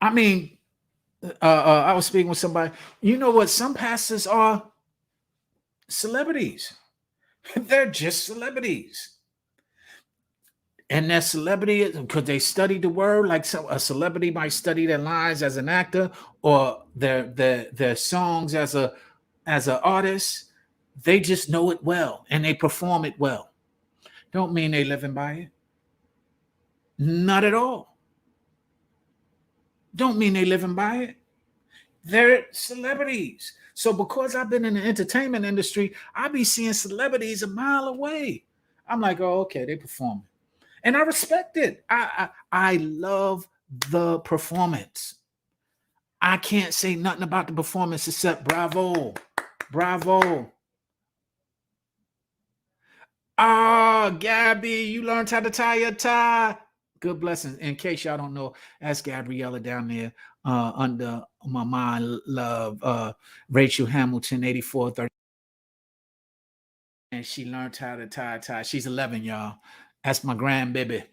I mean, I was speaking with somebody. You know what? Some pastors are celebrities. They're just celebrities. And that celebrity, because they studied the word, like a celebrity might study their lines as an actor or their songs as an artist. They just know it well and they perform it well. Don't mean they living by it. Not at all. Don't mean they living by it. They're celebrities. So because I've been in the entertainment industry, I be seeing celebrities a mile away. I'm like, oh, okay, they performing. And I respect it. I love the performance. I can't say nothing about the performance except bravo. Bravo. Ah, Gabby, you learned how to tie your tie. Good blessings. In case y'all don't know, that's Gabriella down there under my mind love, Rachel Hamilton, 8430. and she learned how to tie a tie. She's 11, y'all. That's my grandbaby.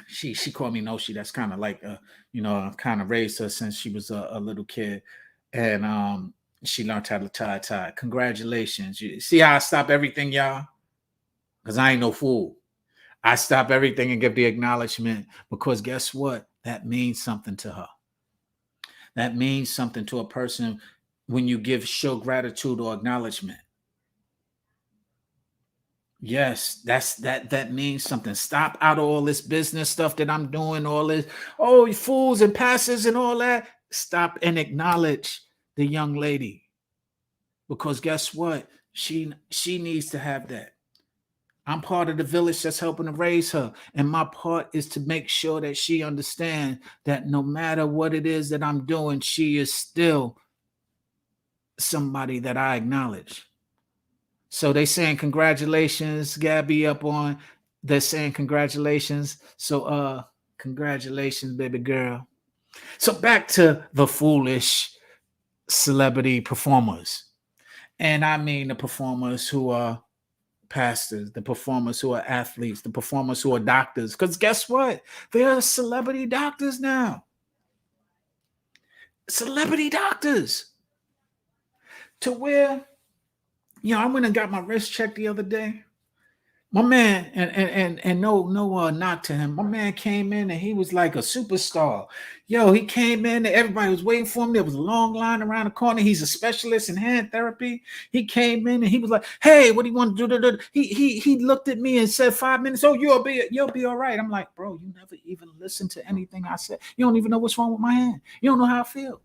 She called me Noshi. That's kind of like I kind of raised her since she was a little kid, and she learned how to tie a tie. Congratulations! You see how I stop everything, y'all? Because I ain't no fool. I stop everything and give the acknowledgement because guess what? That means something to her. That means something to a person when you show gratitude or acknowledgement. Yes, that means something. Stop out of all this business stuff that I'm doing, all this, oh, you fools and passes and all that. Stop and acknowledge the young lady. Because guess what? She needs to have that. I'm part of the village that's helping to raise her. And my part is to make sure that she understands that no matter what it is that I'm doing, she is still somebody that I acknowledge. So they saying congratulations, Gabby up on. They're saying congratulations. So congratulations, baby girl. So back to the foolish celebrity performers. And I mean the performers who are pastors, the performers who are athletes, the performers who are doctors. Because guess what? They are celebrity doctors now. Celebrity doctors. To where, I went and got my wrist checked the other day. My man, and no knock to him. My man came in and he was like a superstar. Yo, he came in and everybody was waiting for him. There was a long line around the corner. He's a specialist in hand therapy. He came in and he was like, "Hey, what do you want to do?" He looked at me and said 5 minutes. Oh, you'll be all right. I'm like, bro, you never even listened to anything I said. You don't even know what's wrong with my hand. You don't know how I feel.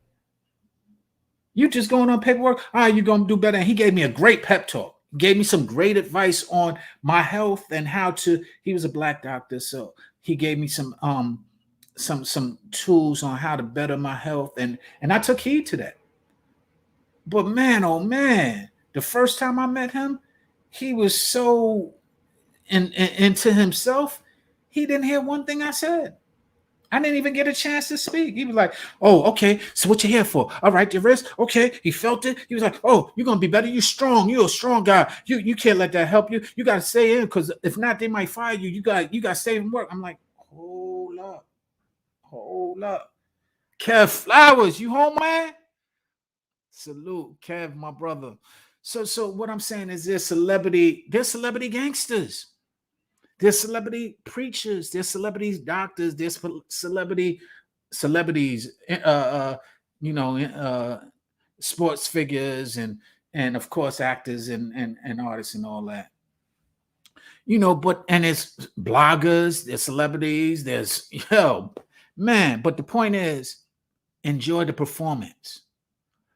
You just going on paperwork. All right, you're gonna do better. And he gave me a great pep talk. Gave me some great advice on my health and how to. He was a black doctor, so he gave me some tools on how to better my health, and I took heed to that. But man, oh man, the first time I met him, he was so into himself. He didn't hear one thing I said. I didn't even get a chance to speak. He was like, "Oh, okay. So what you here for? All right, your wrist. Okay." He felt it. He was like, "Oh, you're gonna be better. You're strong. You're a strong guy. You can't let that help you. You gotta stay in because if not, they might fire you. You got to stay and work." I'm like, hold up. Kev Flowers, you home, man? Salute, Kev, my brother. So what I'm saying is, they're celebrity gangsters. There's celebrity preachers, there's celebrities doctors, there's celebrities, you know, sports figures and of course actors and artists and all that. But and it's bloggers, there's celebrities, there's man. But the point is, enjoy the performance,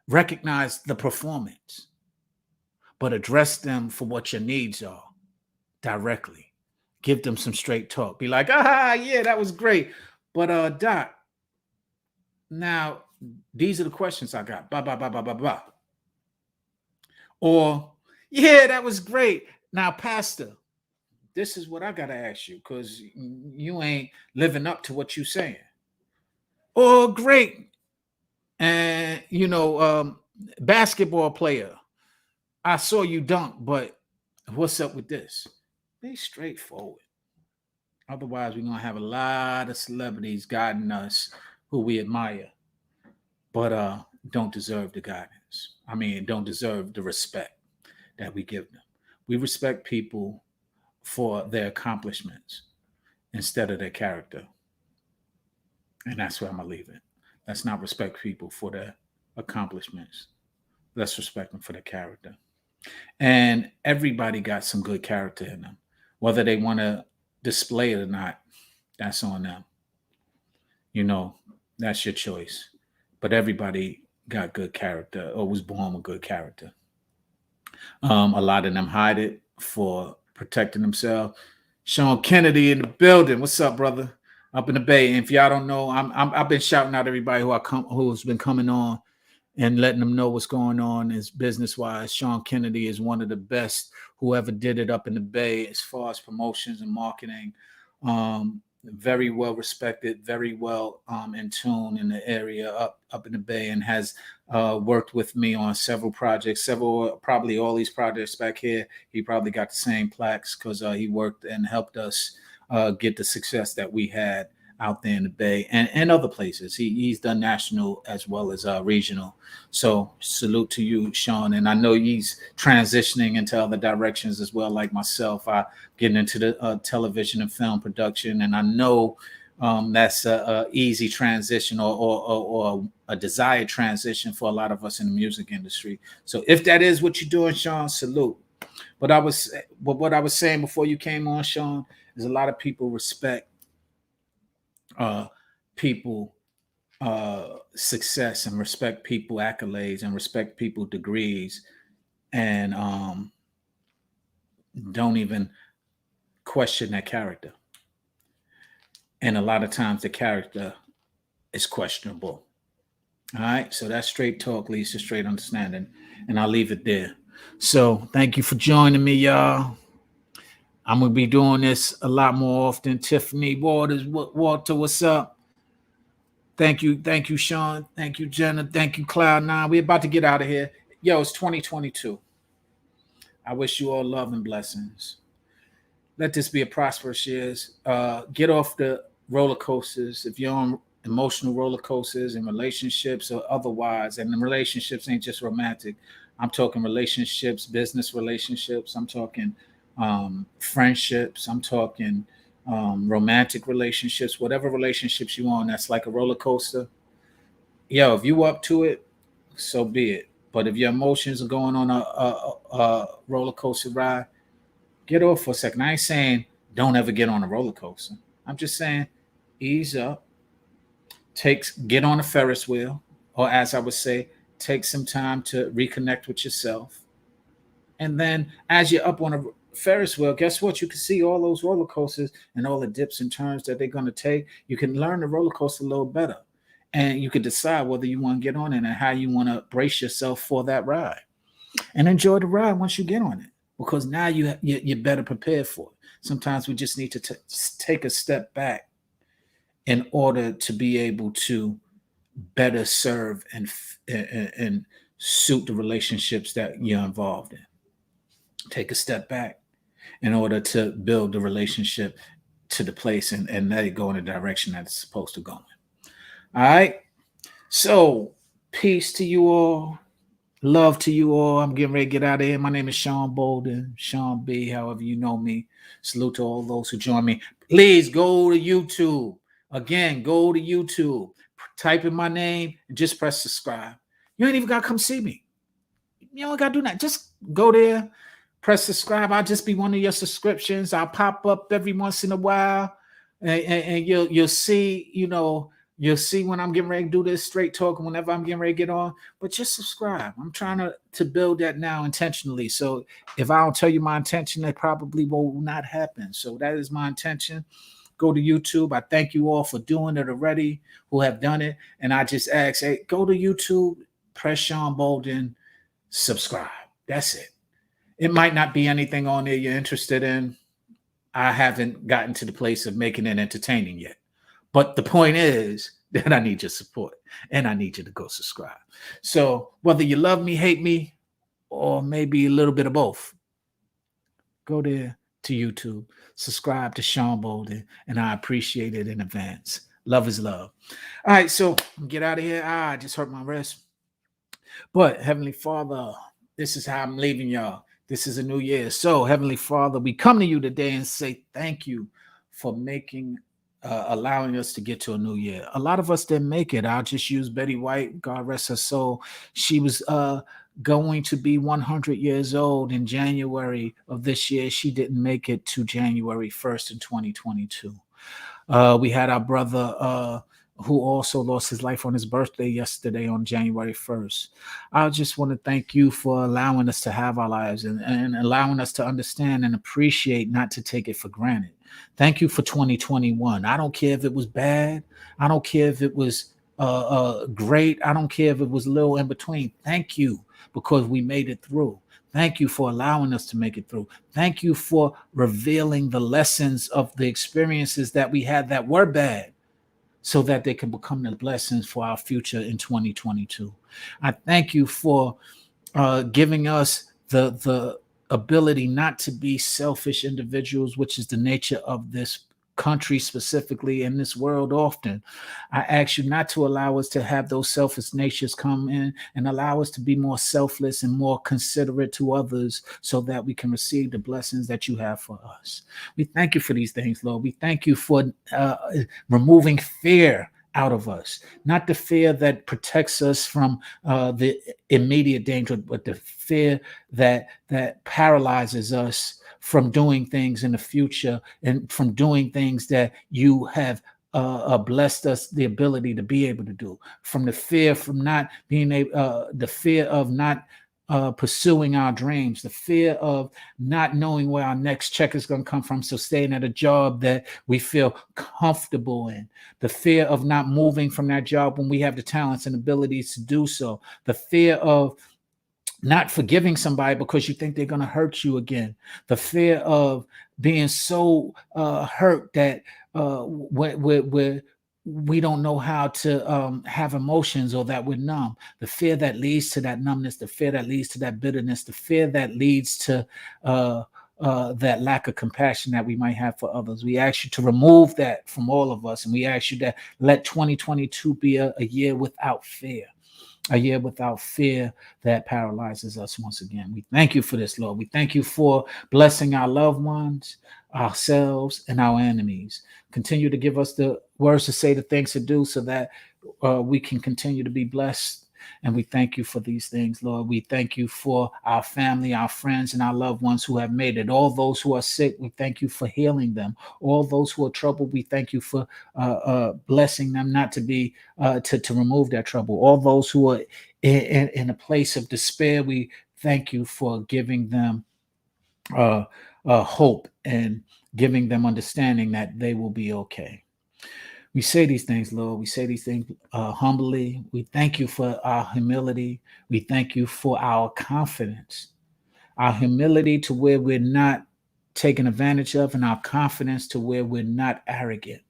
recognize the performance, but address them for what your needs are directly. Give them some straight talk. Be like, yeah, that was great. But Doc, now these are the questions I got. Blah, blah, blah, blah, blah, blah. Or, yeah, that was great. Now, Pastor, this is what I gotta ask you, because you ain't living up to what you saying. Oh, great. And basketball player. I saw you dunk, but what's up with this? Be straightforward. Otherwise, we're gonna have a lot of celebrities guiding us who we admire, but don't deserve the guidance. I mean, don't deserve the respect that we give them. We respect people for their accomplishments instead of their character. And that's where I'm gonna leave it. Let's not respect people for their accomplishments. Let's respect them for their character. And everybody got some good character in them. Whether they want to display it or not, that's on them. That's your choice. But everybody got good character or was born with good character. A lot of them hide it for protecting themselves. Sean Kennedy in the building. What's up, brother? Up in the Bay. And if y'all don't know, I've been shouting out everybody who's been coming on and letting them know what's going on is business wise. Sean Kennedy is one of the best who ever did it up in the Bay as far as promotions and marketing. very well respected, very well in tune in the area up in the Bay, and has worked with me on several projects, several probably all these projects back here. He probably got the same plaques because he worked and helped us get the success that we had out there in the Bay and other places. He's done national as well as regional. So salute to you, Sean. And I know he's transitioning into other directions as well, like myself. I getting into the television and film production, and I know that's a easy transition or a desired transition for a lot of us in the music industry. So if that is what you're doing, Sean, salute. But what I was saying before you came on, Sean, is a lot of people respect people success and respect people accolades and respect people degrees and don't even question their character. And a lot of times the character is questionable. All right. So that straight talk leads to straight understanding. And I'll leave it there. So thank you for joining me, y'all. I'm going to be doing this a lot more often. Tiffany Walter, what's up? Thank you, Sean. Thank you, Jenna. Thank you, Cloud9. We're about to get out of here. Yo, it's 2022. I wish you all love and blessings. Let this be a prosperous year. Get off the roller coasters. If you're on emotional roller coasters in relationships or otherwise, and the relationships ain't just romantic. I'm talking relationships, business relationships. I'm talking friendships. I'm talking romantic relationships, whatever relationships you on, that's like a roller coaster. Yo, if you up to it, so be it. But if your emotions are going on a roller coaster ride, get off for a second. I ain't saying don't ever get on a roller coaster. I'm just saying ease up, get on a Ferris wheel, or as I would say, take some time to reconnect with yourself. And then as you're up on a Ferris wheel, guess what? You can see all those roller coasters and all the dips and turns that they're going to take. You can learn the roller coaster a little better. And you can decide whether you want to get on it and how you want to brace yourself for that ride. And enjoy the ride once you get on it. Because now you're better prepared for it. Sometimes we just need to take a step back in order to be able to better serve and suit the relationships that you're involved in. Take a step back in order to build the relationship to the place and let it go in the direction that it's supposed to go in. All right. So peace to you all. Love to you all. I'm getting ready to get out of here. My name is Sean Bolden, Sean B, however you know me. Salute to all those who join me. Please go to YouTube. Again, go to YouTube. Type in my name and just press subscribe. You ain't even got to come see me. You don't got to do that. Just go there. Press subscribe. I'll just be one of your subscriptions. I'll pop up every once in a while, and you'll see, you'll see when I'm getting ready to do this straight talk, whenever I'm getting ready to get on. But just subscribe. I'm trying to build that now intentionally. So if I don't tell you my intention, it probably will not happen. So that is my intention. Go to YouTube. I thank you all for doing it already, who have done it. And I just ask, hey, go to YouTube, press Sean Bolden, subscribe. That's it. It might not be anything on there you're interested in. I haven't gotten to the place of making it entertaining yet. But the point is that I need your support and I need you to go subscribe. So whether you love me, hate me, or maybe a little bit of both, go there to YouTube, subscribe to Sean Bolden, and I appreciate it in advance. Love is love. All right, so get out of here. I just hurt my wrist. But Heavenly Father, this is how I'm leaving y'all. This is a new year. So, Heavenly Father, we come to you today and say thank you for allowing us to get to a new year. A lot of us didn't make it. I'll just use Betty White, God rest her soul. She was going to be 100 years old in January of this year. She didn't make it to January 1st in 2022. We had our brother who also lost his life on his birthday yesterday on January 1st. I just want to thank you for allowing us to have our lives and allowing us to understand and appreciate, not to take it for granted. Thank you for 2021. I don't care if it was bad. I don't care if it was great. I don't care if it was a little in between. Thank you, because we made it through. Thank you for allowing us to make it through. Thank you for revealing the lessons of the experiences that we had that were bad, so that they can become the blessings for our future in 2022. I thank you for giving us the ability not to be selfish individuals, which is the nature of this country specifically, in this world often. I ask you not to allow us to have those selfish natures come in, and allow us to be more selfless and more considerate to others, so that we can receive the blessings that you have for us. We thank you for these things, Lord. We thank you for removing fear out of us, not the fear that protects us from the immediate danger, but the fear that paralyzes us from doing things in the future, and from doing things that you have blessed us the ability to be able to do. From the fear from not being able, the fear of not pursuing our dreams, the fear of not knowing where our next check is going to come from, so staying at a job that we feel comfortable in, the fear of not moving from that job when we have the talents and abilities to do so, the fear of not forgiving somebody because you think they're going to hurt you again, the fear of being so hurt that we don't know how to have emotions, or that we're numb, the fear that leads to that numbness, the fear that leads to that bitterness, the fear that leads to that lack of compassion that we might have for others. We ask you to remove that from all of us, and we ask you to let 2022 be a year without fear, a year without fear that paralyzes us once again. We thank you for this, Lord. We thank you for blessing our loved ones, ourselves, and our enemies. Continue to give us the words to say, the things to do, so that we can continue to be blessed. And we thank you for these things, Lord. We thank you for our family, our friends, and our loved ones who have made it. All those who are sick, we thank you for healing them. All those who are troubled, we thank you for blessing them not to be to remove that trouble. All those who are in a place of despair, we thank you for giving them hope, and giving them understanding that they will be okay. We say these things, Lord. We say these things humbly. We thank you for our humility. We thank you for our confidence, our humility to where we're not taken advantage of, and our confidence to where we're not arrogant,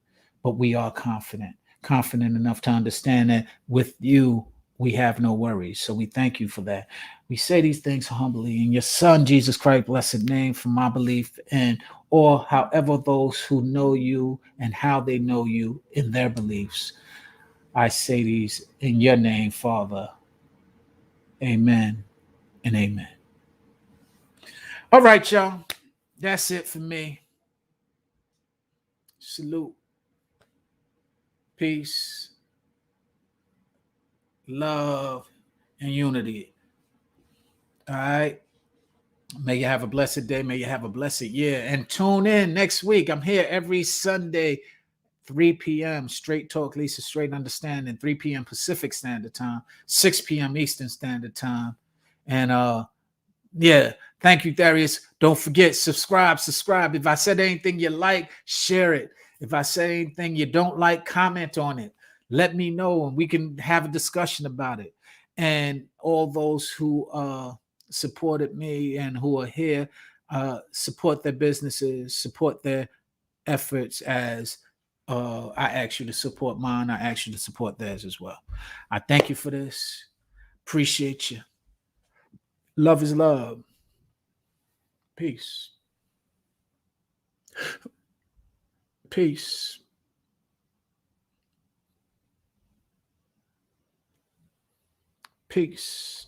but we are confident enough to understand that with you, we have no worries. So we thank you for that. We say these things humbly in your Son, Jesus Christ, blessed name, from my belief, and or however those who know you and how they know you in their beliefs. I say these in your name, Father. Amen and amen. All right, y'all. That's it for me. Salute. Peace, love, and unity. All right. May you have a blessed day. May you have a blessed year. And tune in next week. I'm here every Sunday, 3 p.m. Straight Talk, Lisa, Straight Understanding, 3 p.m. Pacific Standard Time, 6 p.m. Eastern Standard Time. And yeah, thank you, Darius. Don't forget, subscribe. If I said anything you like, share it. If I said anything you don't like, comment on it. Let me know, and we can have a discussion about it. And all those who supported me and who are here, support their businesses, support their efforts, as I ask you to support mine. I ask you to support theirs as well. I thank you for this. Appreciate you. Love is love. Peace. Peace. Peace.